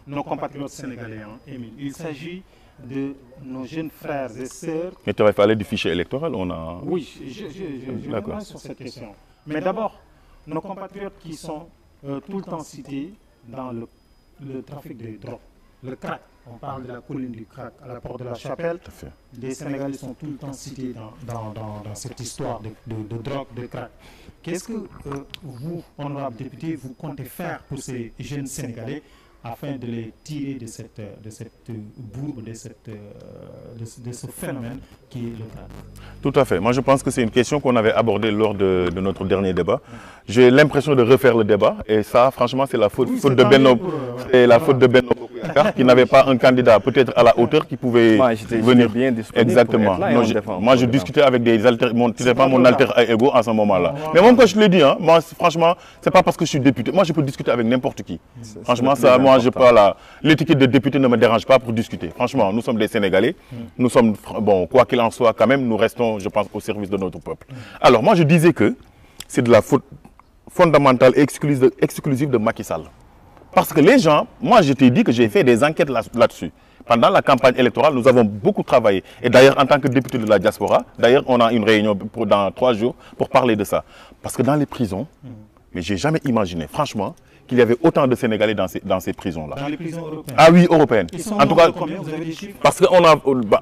nos compatriotes sénégalais, hein, Émile. Il s'agit de nos jeunes frères et sœurs. Mais tu vas parler du fichier électoral, on a... Oui, je reviens sur cette question. Mais d'abord, nos compatriotes qui sont tout le temps cités dans le trafic de drogue, le crack. On parle de la colline du crack à la porte de la Chapelle. Les Sénégalais sont tout le temps cités dans cette histoire de drogue, de crack. Qu'est-ce que vous, honorable député, vous comptez faire pour ces jeunes Sénégalais afin de les tirer de cette bourbe, de ce phénomène qui est le crack? Tout à fait. Moi, je pense que c'est une question qu'on avait abordée lors de notre dernier débat. J'ai l'impression de refaire le débat et ça, franchement, c'est la faute de Benno. C'est la faute de Benno qui n'avait pas un candidat peut-être à la hauteur qui pouvait venir. Bien exactement. Moi, je discutais avec des alter... C'était pas mon alter ego à ce moment-là. Mais moi, quand je le dis, hein, moi, franchement, c'est pas parce que je suis député. Moi, je peux discuter avec n'importe qui. Franchement, ça, moi, je pas là. L'étiquette de député ne me dérange pas pour discuter. Franchement, nous sommes des Sénégalais. Nous sommes, bon, quoi qu'il en soit, quand même, nous restons, je pense, au service de notre peuple. Alors, moi, je disais que c'est de la faute fondamentale et exclusive de Macky Sall. Parce que les gens, moi, je t'ai dit que j'ai fait des enquêtes là-dessus. Pendant la campagne électorale, nous avons beaucoup travaillé. Et d'ailleurs, en tant que député de la diaspora, d'ailleurs, on a une réunion dans 3 jours pour parler de ça. Parce que dans les prisons, mais j'ai jamais imaginé, franchement, qu'il y avait autant de Sénégalais dans ces prisons-là. Dans les prisons européennes? Ah oui, européennes. Ils sont en tout cas, combien? Vous avez des chiffres? parce qu'on a,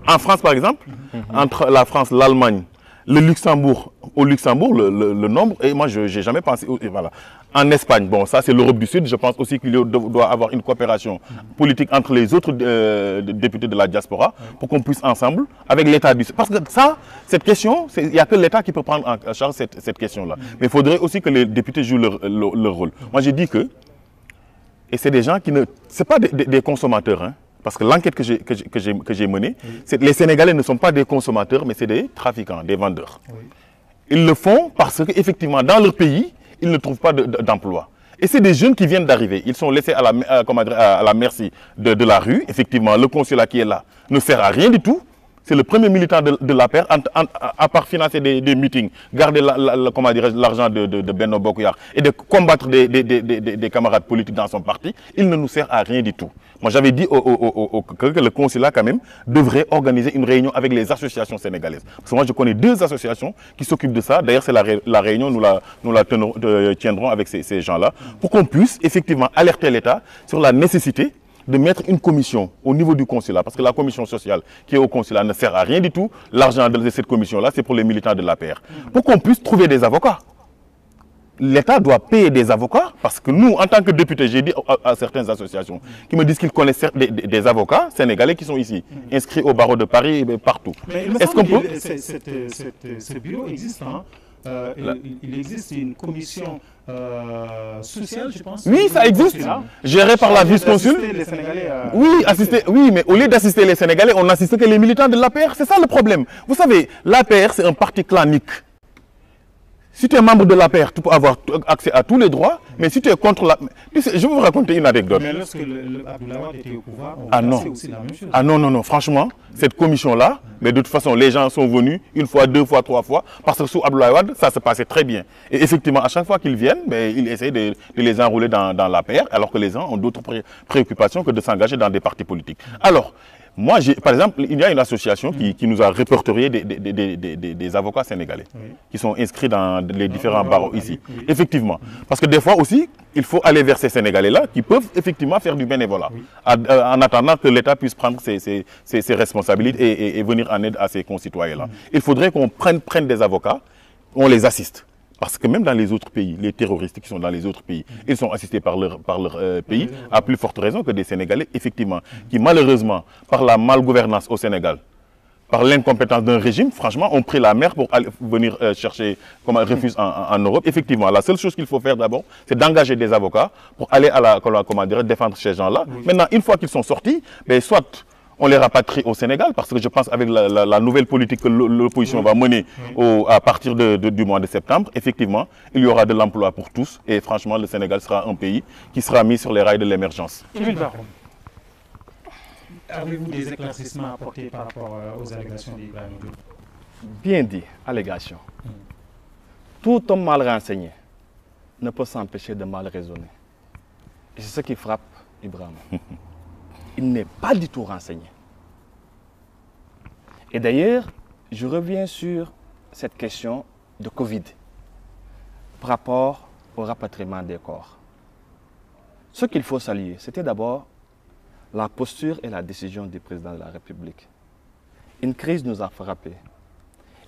en France par exemple, entre la France, l'Allemagne, le Luxembourg, au Luxembourg, le nombre, et moi je n'ai jamais pensé, voilà. En Espagne, bon ça c'est l'Europe du Sud, je pense aussi qu'il doit avoir une coopération politique entre les autres députés de la diaspora pour qu'on puisse ensemble, avec l'État du Sud. Parce que ça, cette question, il n'y a que l'État qui peut prendre en charge cette question-là. Mais il faudrait aussi que les députés jouent leur rôle. Moi j'ai dit que, et c'est des gens qui ne, c'est pas des consommateurs, hein. Parce que l'enquête que j'ai menée, c'est que les Sénégalais ne sont pas des consommateurs, mais c'est des trafiquants, des vendeurs. Oui. Ils le font parce qu'effectivement, dans leur pays, ils ne trouvent pas d'emploi. Et c'est des jeunes qui viennent d'arriver. Ils sont laissés à la merci de la rue. Effectivement, le consulat qui est là ne sert à rien du tout. C'est le premier militant de l'APR, à part financer des meetings, garder l'argent de Benno Bokuyar et de combattre des camarades politiques dans son parti, il ne nous sert à rien du tout. Moi, j'avais dit que le consulat, quand même, devrait organiser une réunion avec les associations sénégalaises. Parce que moi, je connais 2 associations qui s'occupent de ça. D'ailleurs, c'est la réunion, nous la tiendrons avec ces gens-là, pour qu'on puisse effectivement alerter l'État sur la nécessité de mettre une commission au niveau du consulat, parce que la commission sociale qui est au consulat ne sert à rien du tout. L'argent de cette commission-là, c'est pour les militants de l'APR. Pour qu'on puisse trouver des avocats. L'État doit payer des avocats, parce que nous, en tant que députés, j'ai dit à certaines associations qui me disent qu'ils connaissent des avocats sénégalais qui sont ici, inscrits au barreau de Paris et partout. Est-ce qu'on peut... Ce bureau existe, hein? Il existe une commission sociale, je pense. Oui, ça existe. Gérée par la vice-consul. Oui, mais au lieu d'assister les Sénégalais, on n'assiste que les militants de l'APR. C'est ça le problème. Vous savez, l'APR, c'est un parti clanique. Si tu es membre de l'APR, tu peux avoir accès à tous les droits, mais si tu es contre la... Je vais vous raconter une anecdote. Mais lorsque Abdoulaye Wade était au pouvoir, on faisait aussi la même chose. Ah non, franchement, cette commission-là, mais de toute façon, les gens sont venus 1 fois, 2 fois, 3 fois, parce que sous Abdoulaye Wade, ça se passait très bien. Et effectivement, à chaque fois qu'ils viennent, ils essayent de les enrouler dans l'APR, alors que les gens ont d'autres préoccupations que de s'engager dans des partis politiques. Alors, moi, par exemple, il y a une association qui nous a répertorié des avocats sénégalais qui sont inscrits dans les différents barreaux ici. Effectivement. Parce que des fois aussi, il faut aller vers ces Sénégalais-là qui peuvent effectivement faire du bénévolat en attendant que l'État puisse prendre ses responsabilités et venir en aide à ses concitoyens-là. Il faudrait qu'on prenne des avocats, on les assiste. Parce que même dans les autres pays, les terroristes qui sont dans les autres pays, ils sont assistés par leur pays, à plus forte raison que des Sénégalais, effectivement, qui malheureusement, par la malgouvernance au Sénégal, par l'incompétence d'un régime, franchement, ont pris la mer pour aller venir chercher comme un refuge en Europe. Effectivement, la seule chose qu'il faut faire d'abord, c'est d'engager des avocats pour aller à défendre ces gens-là. Maintenant, une fois qu'ils sont sortis, soit on les rapatrie au Sénégal, parce que je pense avec la nouvelle politique que l'opposition va mener à partir du mois de septembre, effectivement, il y aura de l'emploi pour tous et franchement, le Sénégal sera un pays qui sera mis sur les rails de l'émergence. Avez-vous des éclaircissements à apporter par rapport aux allégations d'Ibrahim Diop? Bien dit, allégation. Tout homme mal renseigné ne peut s'empêcher de mal raisonner. Et c'est ce qui frappe Ibrahim. Il n'est pas du tout renseigné. Et d'ailleurs, je reviens sur cette question de Covid par rapport au rapatriement des corps. Ce qu'il faut saluer, c'était d'abord la posture et la décision du président de la République. Une crise nous a frappés.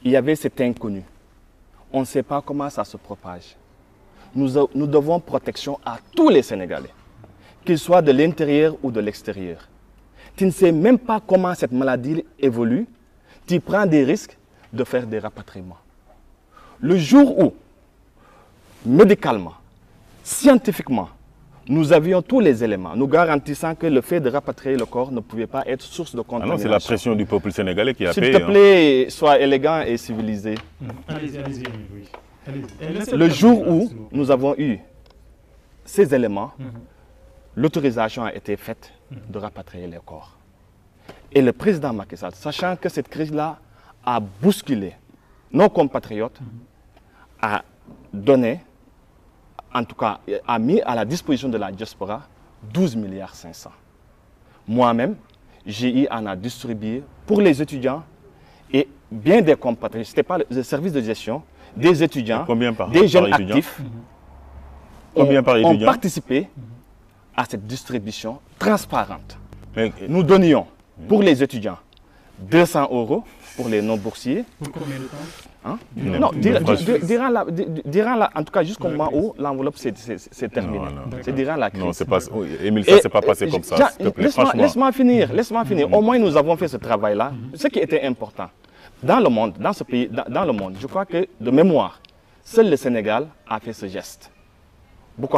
Il y avait cet inconnu. On ne sait pas comment ça se propage. Nous devons protection à tous les Sénégalais, qu'ils soient de l'intérieur ou de l'extérieur. Tu ne sais même pas comment cette maladie évolue. Tu prends des risques de faire des rapatriements. Le jour où, médicalement, scientifiquement, nous avions tous les éléments, nous garantissant que le fait de rapatrier le corps ne pouvait pas être source de contamination. Ah non, c'est la pression du peuple sénégalais qui a payé. S'il te plaît, sois élégant et civilisé. Allez-y, oui. Le jour où nous avons eu ces éléments, l'autorisation a été faite de rapatrier les corps. Et le président Macky Sall, sachant que cette crise-là a bousculé nos compatriotes, a donné, en tout cas, a mis à la disposition de la diaspora 12 milliards 500. Moi-même, j'ai eu à en distribuer pour les étudiants et bien des compatriotes. Ce n'était pas le service de gestion, des étudiants, des jeunes actifs ont participé à cette distribution transparente. Nous donnions pour les étudiants 200 € pour les non-boursiers. Pour combien de temps? Hein? Non, durant en tout cas jusqu'au moment où l'enveloppe s'est terminée. C'est durant la crise. Non, c'est pas, Émile, ça ne s'est pas passé comme ça. Laisse-moi finir. Au moins, nous avons fait ce travail-là. Ce qui était important. Dans le monde, dans ce pays, dans le monde, je crois que, de mémoire, seul le Sénégal a fait ce geste.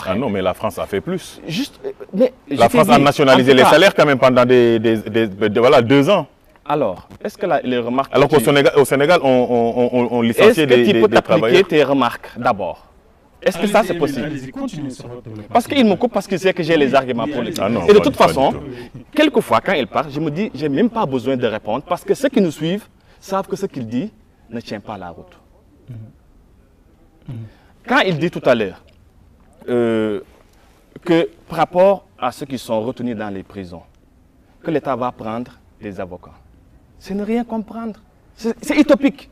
Ah non, mais la France a fait plus. La France a nationalisé les salaires quand même pendant voilà, 2 ans. Alors, est-ce que les remarques... Alors qu'au Sénégal, on licencie des travailleurs. Est-ce que tu peux t'appliquer tes remarques d'abord? Est-ce que ça c'est possible? Allez-y, continuez sur votre développement. Parce qu'il me coupe parce qu'il sait que j'ai les arguments politiques. Ah non, et de toute façon, quelquefois quand il parle, je me dis, je n'ai même pas besoin de répondre parce que ceux qui nous suivent savent que ce qu'il dit ne tient pas la route. Quand il dit tout à l'heure que par rapport à ceux qui sont retenus dans les prisons, que l'État va prendre des avocats, c'est ne rien comprendre. C'est utopique.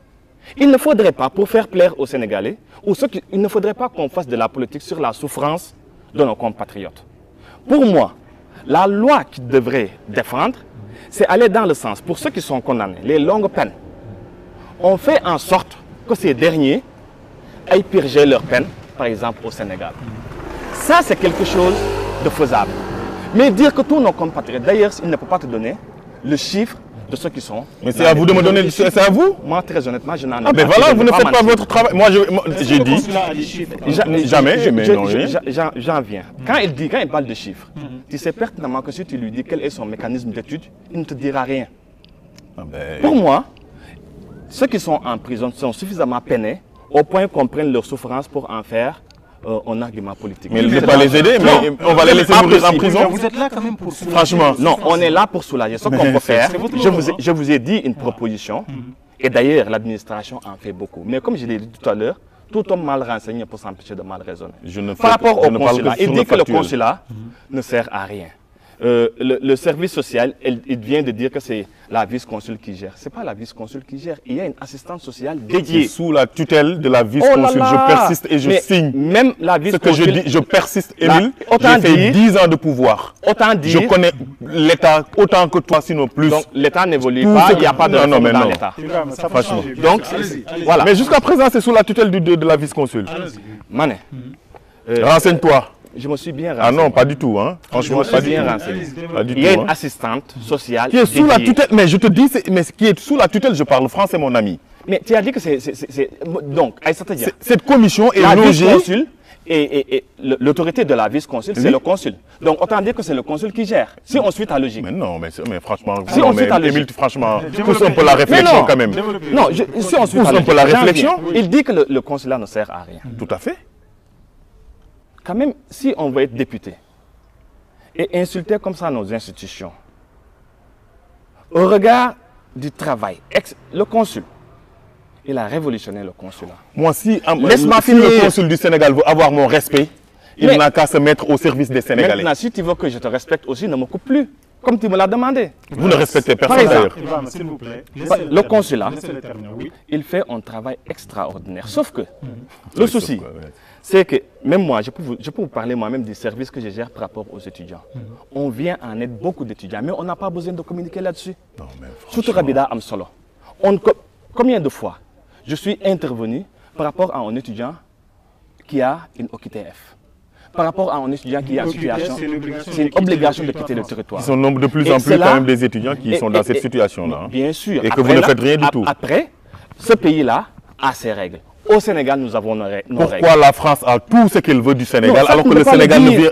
Il ne faudrait pas, pour faire plaire aux Sénégalais, il ne faudrait pas qu'on fasse de la politique sur la souffrance de nos compatriotes. Pour moi, la loi qui devrait défendre, c'est aller dans le sens, pour ceux qui sont condamnés, les longues peines. On fait en sorte que ces derniers aillent purger leur peine, par exemple au Sénégal. Ça, c'est quelque chose de faisable. Mais dire que tous nos compatriotes, d'ailleurs, il ne peut pas te donner le chiffre de ceux qui sont... Mais c'est à vous de me donner, c'est à vous? Moi, très honnêtement, je n'en ai pas. Mais voilà, vous ne faites pas votre travail. Moi, j'ai dit... J'en viens. Quand il parle de chiffres, tu sais pertinemment que si tu lui dis quel est son mécanisme d'étude, il ne te dira rien. Pour moi, ceux qui sont en prison sont suffisamment peinés au point qu'on prenne leur souffrance pour en faire un argument politique. Mais il ne veut pas les aider, mais on va les laisser mourir en prison. Vous êtes là quand même pour soulager. Franchement, non, on est là pour soulager. Ce qu'on peut faire, je vous ai dit une proposition, et d'ailleurs l'administration en fait beaucoup. Mais comme je l'ai dit tout à l'heure, tout homme mal renseigné peut s'empêcher de mal raisonner. Par rapport au consulat, il dit que le consulat ne sert à rien. Le service social, il vient de dire que c'est la vice-consul qui gère. Ce n'est pas la vice-consul qui gère. Il y a une assistante sociale dédiée. Sous la tutelle de la vice-consul, je persiste et je signe. Même la vice-consul... Ce que je dis, je persiste, Émile. J'ai fait 10 ans de pouvoir. Autant dire... Je connais l'État autant que toi, sinon plus. Donc l'État n'évolue pas, il n'y a pas de réforme dans l'État. Franchement. Donc, voilà. Mais jusqu'à présent, c'est sous la tutelle de la vice-consul. Mané. Renseigne-toi. Je me suis bien renseigné. Ah non, pas du tout. Hein. Franchement, pas du tout. Il y a une assistante sociale qui est sous la tutelle. Mais je te dis, mais qui est sous la tutelle, je parle français, mon ami. Mais tu as dit que c'est... Donc, cette commission est logée. Et l'autorité de la vice-consul, c'est le consul. Donc autant dire que c'est le consul qui gère. Si on suit ta logique. Mais non, mais franchement, si on suit ta logique. Émile, franchement, pousse un peu la réflexion quand même. Non, si on suit ta logique, la réflexion. Il dit que le consulat ne sert à rien. Tout à fait. Quand même, si on veut être député et insulter comme ça nos institutions, au regard du travail, le consul, il a révolutionné le consulat. Moi, si si le consul du Sénégal veut avoir mon respect, il n'a qu'à se mettre au service des Sénégalais. Maintenant, si tu veux que je te respecte aussi, ne me coupe plus, comme tu me l'as demandé. Vous ne respectez personne d'ailleurs. S'il vous plaît, le consulat, il fait un travail extraordinaire. Sauf que, le souci, c'est que, même moi, je peux vous parler moi-même du service que je gère par rapport aux étudiants. On vient en aide beaucoup d'étudiants, mais on n'a pas besoin de communiquer là-dessus. Tout Rabida am solo. Combien de fois je suis intervenu par rapport à un étudiant qui a une OQTF, par rapport à un étudiant qui est en situation, c'est une obligation de quitter le territoire. Ils sont de plus en plus quand même des étudiants qui sont dans cette situation-là. Bien sûr. Et que vous ne faites rien du tout. Après, ce pays-là a ses règles. Au Sénégal, nous avons nos règles. Pourquoi la France a tout ce qu'elle veut du Sénégal alors que le Sénégal ne vient...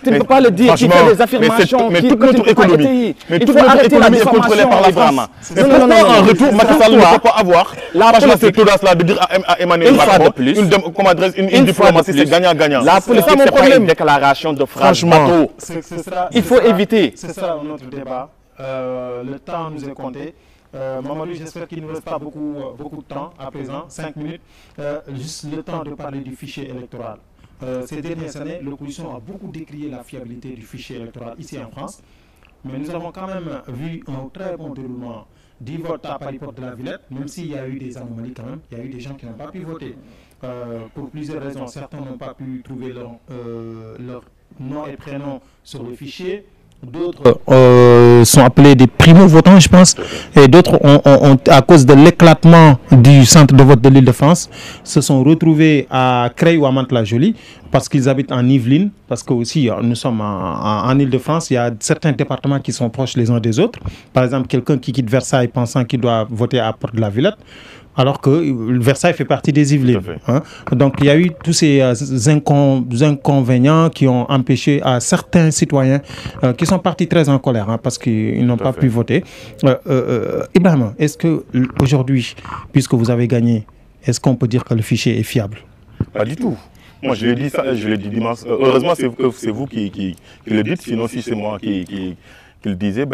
Tu ne peux pas le dire, tu fais des affirmations mais toute notre économie, est contrôlée par la France. Mais pourquoi en retour, Macky Sall ne peut pas avoir cette audace-là de dire à Emmanuel Macron une diplomatie, c'est gagnant-gagnant. La politique, c'est pas une déclaration de phrase bateau. Il faut éviter. C'est ça notre débat. Le temps nous est compté. Mamadou, j'espère qu'il ne nous reste pas beaucoup de temps à présent, 5 minutes, juste le temps de parler du fichier électoral. Ces dernières années, l'opposition a beaucoup décrié la fiabilité du fichier électoral ici en France, mais nous avons quand même vu un très bon déroulement du vote à Paris-Porte de la Villette, même s'il y a eu des anomalies quand même, il y a eu des gens qui n'ont pas pu voter. Pour plusieurs raisons, certains n'ont pas pu trouver leur nom et prénom sur le fichier. D'autres sont appelés des primo-votants, je pense, et d'autres, à cause de l'éclatement du centre de vote de l'Île-de-France, se sont retrouvés à Creil ou à Mantes-la-Jolie, parce qu'ils habitent en Yvelines, parce que aussi nous sommes en Île-de-France, il y a certains départements qui sont proches les uns des autres. Par exemple, quelqu'un qui quitte Versailles pensant qu'il doit voter à Porte de la Villette, alors que Versailles fait partie des Yvelines. Hein. Donc il y a eu tous ces inconvénients qui ont empêché à certains citoyens qui sont partis très en colère parce qu'ils n'ont pas pu voter. Ibrahima, est-ce qu'aujourd'hui, puisque vous avez gagné, est-ce qu'on peut dire que le fichier est fiable? Pas du tout. Moi je l'ai dit ça, je l'ai dit dimanche. Heureusement c'est vous qui le dites, sinon si c'est moi qui le disait,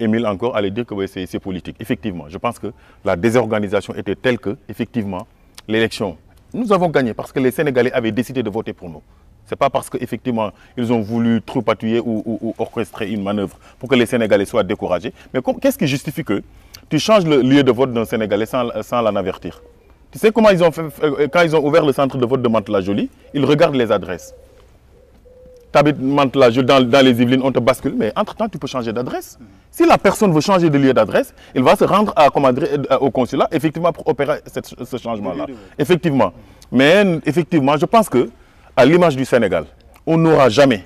Émile encore allait dire que c'est politique. Effectivement, je pense que la désorganisation était telle que, effectivement, l'élection, nous avons gagné parce que les Sénégalais avaient décidé de voter pour nous. Ce n'est pas parce qu'effectivement, ils ont voulu trop appuyer ou orchestrer une manœuvre pour que les Sénégalais soient découragés. Mais qu'est-ce qui justifie que tu changes le lieu de vote d'un Sénégalais sans l'en avertir? Tu sais comment ils ont fait, quand ils ont ouvert le centre de vote de Mantes-la-Jolie, ils regardent les adresses. Tu habites Mantes-la-Jolie dans les Yvelines, on te bascule, mais entre-temps, tu peux changer d'adresse. Si la personne veut changer de lieu d'adresse, il va se rendre au consulat, effectivement, pour opérer ce changement-là. Effectivement. Mais effectivement, je pense que, à l'image du Sénégal, on n'aura jamais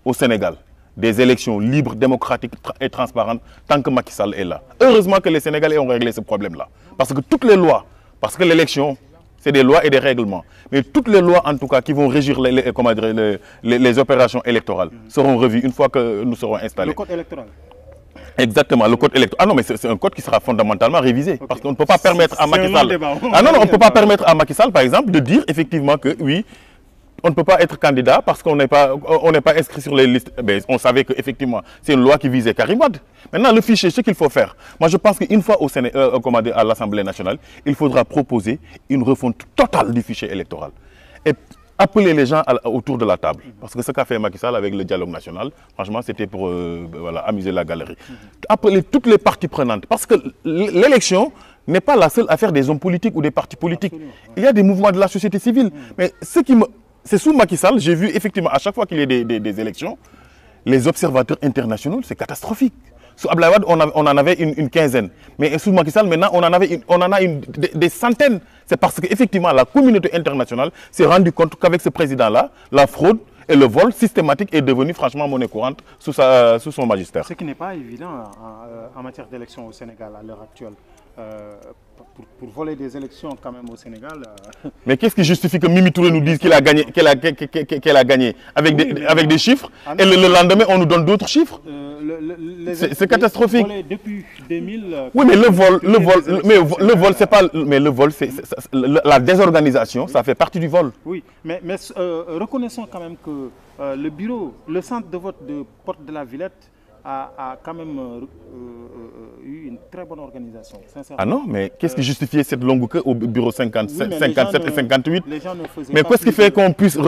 au Sénégal des élections libres, démocratiques et transparentes tant que Macky Sall est là. Heureusement que les Sénégalais ont réglé ce problème-là. Parce que toutes les lois, parce que l'élection, c'est des lois et des règlements. Mais toutes les lois, en tout cas, qui vont régir les opérations électorales seront revues une fois que nous serons installés. Le code électoral. Exactement, le code électoral. Ah non, mais c'est un code qui sera fondamentalement révisé. Okay. Parce qu'on ne peut pas permettre à Macky Sall... Ah non, on ne peut pas permettre à Macky Sall, par exemple, de dire effectivement que oui, on ne peut pas être candidat parce qu'on n'est pas inscrit sur les listes. Ben, on savait qu'effectivement, c'est une loi qui visait Karim Wade. Maintenant, le fichier, ce qu'il faut faire, moi je pense qu'une fois à l'Assemblée nationale, il faudra proposer une refonte totale du fichier électoral. Et appeler les gens autour de la table. Parce que ce qu'a fait Macky Sall avec le dialogue national, franchement, c'était pour amuser la galerie. Appeler toutes les parties prenantes. Parce que l'élection n'est pas la seule affaire des hommes politiques ou des partis politiques. Absolument. Il y a des mouvements de la société civile. Mais c'est sous Macky Sall, j'ai vu effectivement, à chaque fois qu'il y a des élections, les observateurs internationaux, c'est catastrophique. Sous Abdoulaye Wade, on en avait une quinzaine. Mais sous Macky Sall, maintenant, on en a des centaines. C'est parce qu'effectivement, la communauté internationale s'est rendue compte qu'avec ce président-là, la fraude et le vol systématique est devenu franchement monnaie courante sous son magistère. Ce qui n'est pas évident en matière d'élection au Sénégal à l'heure actuelle. pour voler des élections quand même au Sénégal. Mais qu'est-ce qui justifie que Mimi Touré nous dise qu'elle a gagné, avec des chiffres et le lendemain on nous donne d'autres chiffres? C'est catastrophique. Depuis 2000. Oui, mais le vol, c'est pas. Mais le vol, la désorganisation, ça fait partie du vol. Oui, mais reconnaissons quand même que le centre de vote de Porte de la Villette a quand même eu une très bonne organisation, sincèrement. Ah non, mais qu'est-ce qui justifiait cette longue queue au bureau 57 et 58? Mais qu'est-ce qui fait qu'on puisse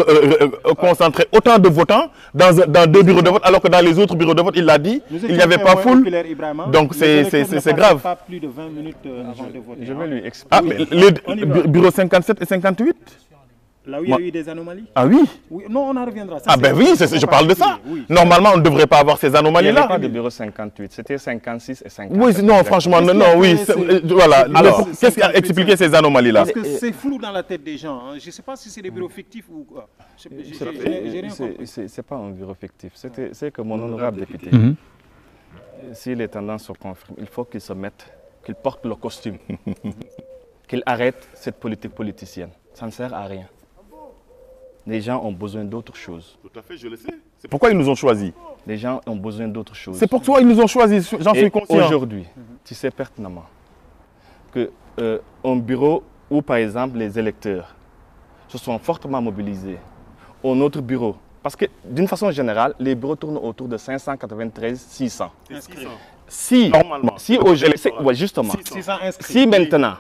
concentrer autant de votants dans deux bureaux de vote, alors que dans les autres bureaux de vote, il l'a dit, il n'y avait pas foule. Donc c'est grave. Pas plus de 20 minutes avant de voter. Je vais lui expliquer. Ah, mais les bureaux 57 et 58? Là où il y a eu des anomalies? Ah oui? Oui, non, on en reviendra. Ça, ah ben oui, je parle de ça. Oui. Normalement, on ne devrait pas avoir ces anomalies-là. Il n'y avait pas de bureau 58, c'était 56 et 54. Oui, non, franchement, non, oui. Voilà. Alors, qu'est-ce qui a expliqué ces anomalies-là? Parce que c'est flou dans la tête des gens. Hein. Je ne sais pas si c'est des bureaux fictifs ou quoi. J'ai rien compris. Ce n'est pas un bureau fictif. C'est que mon honorable député, si les tendances se confirment, il faut qu'il se mette, qu'il porte le costume, qu'il arrête cette politique politicienne. Ça ne sert à rien. Les gens ont besoin d'autre chose. Tout à fait, je le sais. C'est pourquoi ils nous ont choisis. Les gens ont besoin d'autre chose. C'est pourquoi ils nous ont choisis, j'en suis conscient. Aujourd'hui, tu sais pertinemment qu'un bureau où, par exemple, les électeurs se sont fortement mobilisés, un autre bureau, parce que d'une façon générale, les bureaux tournent autour de 593, 600. Si, normalement, si maintenant,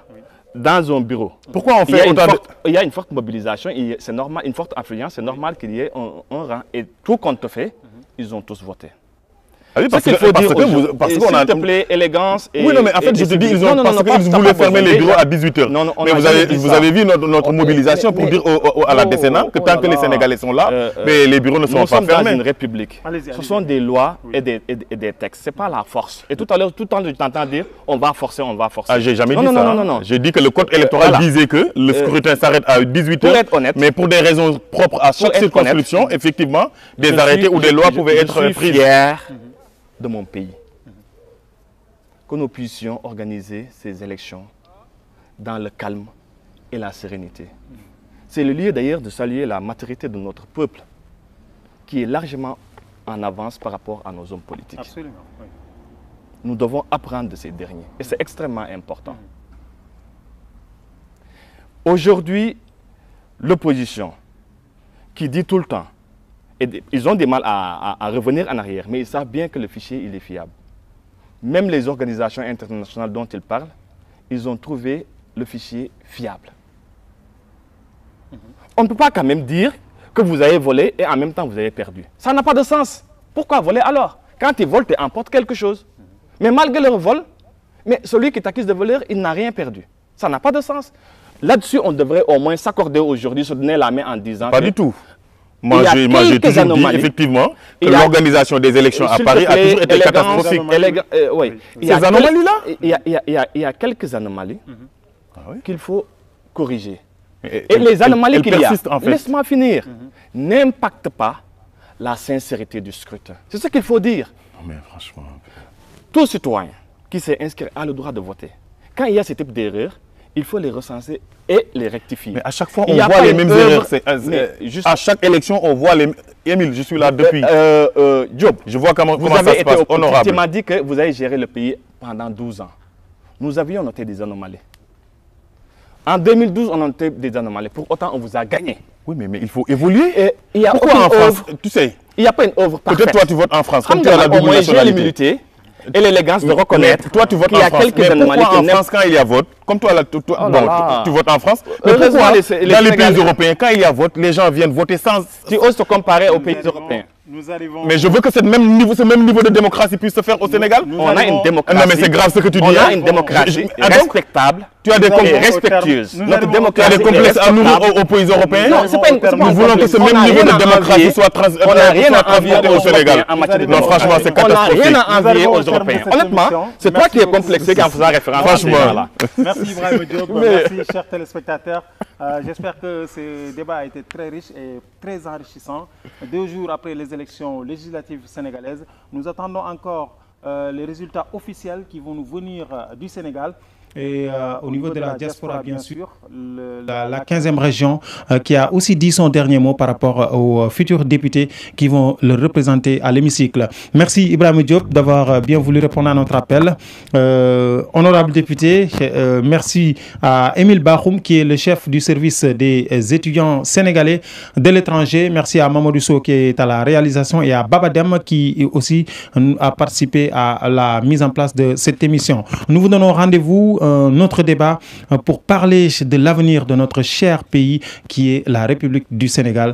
dans un bureau, pourquoi on fait il y a une forte mobilisation, c'est normal, une forte affluence, c'est normal qu'il y ait un rang. Et tout compte fait, ils ont tous voté. Ah oui, parce qu'il faut dire, s'il te plaît, élégance. Et, oui, non, mais en fait, je te dis, ils ont parce qu'ils voulaient fermer les bureaux à 18h. Mais vous avez vu notre mobilisation pour dire à la décennale que tant que les Sénégalais sont là, les bureaux ne seront pas fermés. Nous sommes dans une république. Ce sont des lois et des textes. Ce n'est pas la force. Et tout à l'heure, tout le temps, je t'entends dire, on va forcer, on va forcer. Ah, j'ai jamais dit ça. Non. J'ai dit que le code électoral disait que le scrutin s'arrête à 18h. Mais pour des raisons propres à chaque circonscription, effectivement, des arrêtés ou des lois pouvaient être prises. De mon pays, que nous puissions organiser ces élections dans le calme et la sérénité. C'est le lieu d'ailleurs de saluer la maturité de notre peuple, qui est largement en avance par rapport à nos hommes politiques. Absolument, oui. Nous devons apprendre de ces derniers, et c'est extrêmement important. Aujourd'hui, l'opposition, qui dit tout le temps, ils ont du mal à revenir en arrière, mais ils savent bien que le fichier il est fiable. Même les organisations internationales dont ils parlent, ils ont trouvé le fichier fiable. On ne peut pas quand même dire que vous avez volé et en même temps vous avez perdu. Ça n'a pas de sens. Pourquoi voler alors? Quand tu voles, tu emportes quelque chose. Mais malgré le vol, celui qui t'accuse de voleur, il n'a rien perdu. Ça n'a pas de sens. Là-dessus, on devrait au moins s'accorder aujourd'hui, se donner la main en disant... Pas du tout. Moi, j'ai toujours dit, effectivement, que l'organisation des élections à Paris a toujours été catastrophique. Ces anomalies-là, il y a quelques anomalies qu'il faut corriger. Et les anomalies qu'il y a, laisse-moi finir, n'impactent pas la sincérité du scrutin. C'est ce qu'il faut dire. Non, mais franchement... Tout citoyen qui s'est inscrit a le droit de voter. Quand il y a ce type d'erreurs, il faut les recenser et les rectifier. Mais à chaque fois, on voit les mêmes erreurs. À chaque élection, on voit les... Émile, je suis là depuis. Job, je vois comment ça se passe. Honorable. Tu m'as dit que vous avez géré le pays pendant 12 ans. Nous avions noté des anomalies. En 2012, on a noté des anomalies. Pour autant, on vous a gagné. Oui, mais il faut évoluer. Pourquoi en France, tu sais, il n'y a pas une œuvre parfaite. Peut-être toi, tu votes en France. Comme tu as la double nationalité. Et l'élégance de reconnaître toi tu votes qu'il y a quelques anomalies en France quand il y a vote, comme toi, tu votes en France, mais pourquoi dans les pays européens, quand il y a vote, les gens viennent voter sans... Tu oses te comparer aux pays européens. Mais je veux que ce même niveau de démocratie puisse se faire au Sénégal. On a une démocratie. Non mais c'est grave ce que tu dis. On a une démocratie respectable. Tu as des complexes respectueuses. Notre démocratie est respectable à nous aux pays européens. Non, c'est pas une Nous voulons que ce même niveau de démocratie soit transporté au Sénégal. Non, franchement, c'est catastrophique. On n'a rien à envier aux Européens. Honnêtement, c'est toi qui es complexé en faisant référence. Franchement. Merci Ibrahima Diop. Merci chers téléspectateurs. J'espère que ce débat a été très riche et très enrichissant. 2 jours après les élections législatives sénégalaises, nous attendons encore les résultats officiels qui vont nous venir du Sénégal. Et au niveau de la diaspora, bien sûr, la 15e région qui a aussi dit son dernier mot par rapport aux futurs députés qui vont le représenter à l'hémicycle. Merci Ibrahima Diop d'avoir bien voulu répondre à notre appel. Honorable député, merci à Émile Bakhoum qui est le chef du service des étudiants sénégalais de l'étranger. Merci à Mamadou Sow qui est à la réalisation et à Baba Dem qui aussi a participé à la mise en place de cette émission. Nous vous donnons rendez-vous notre débat pour parler de l'avenir de notre cher pays qui est la République du Sénégal.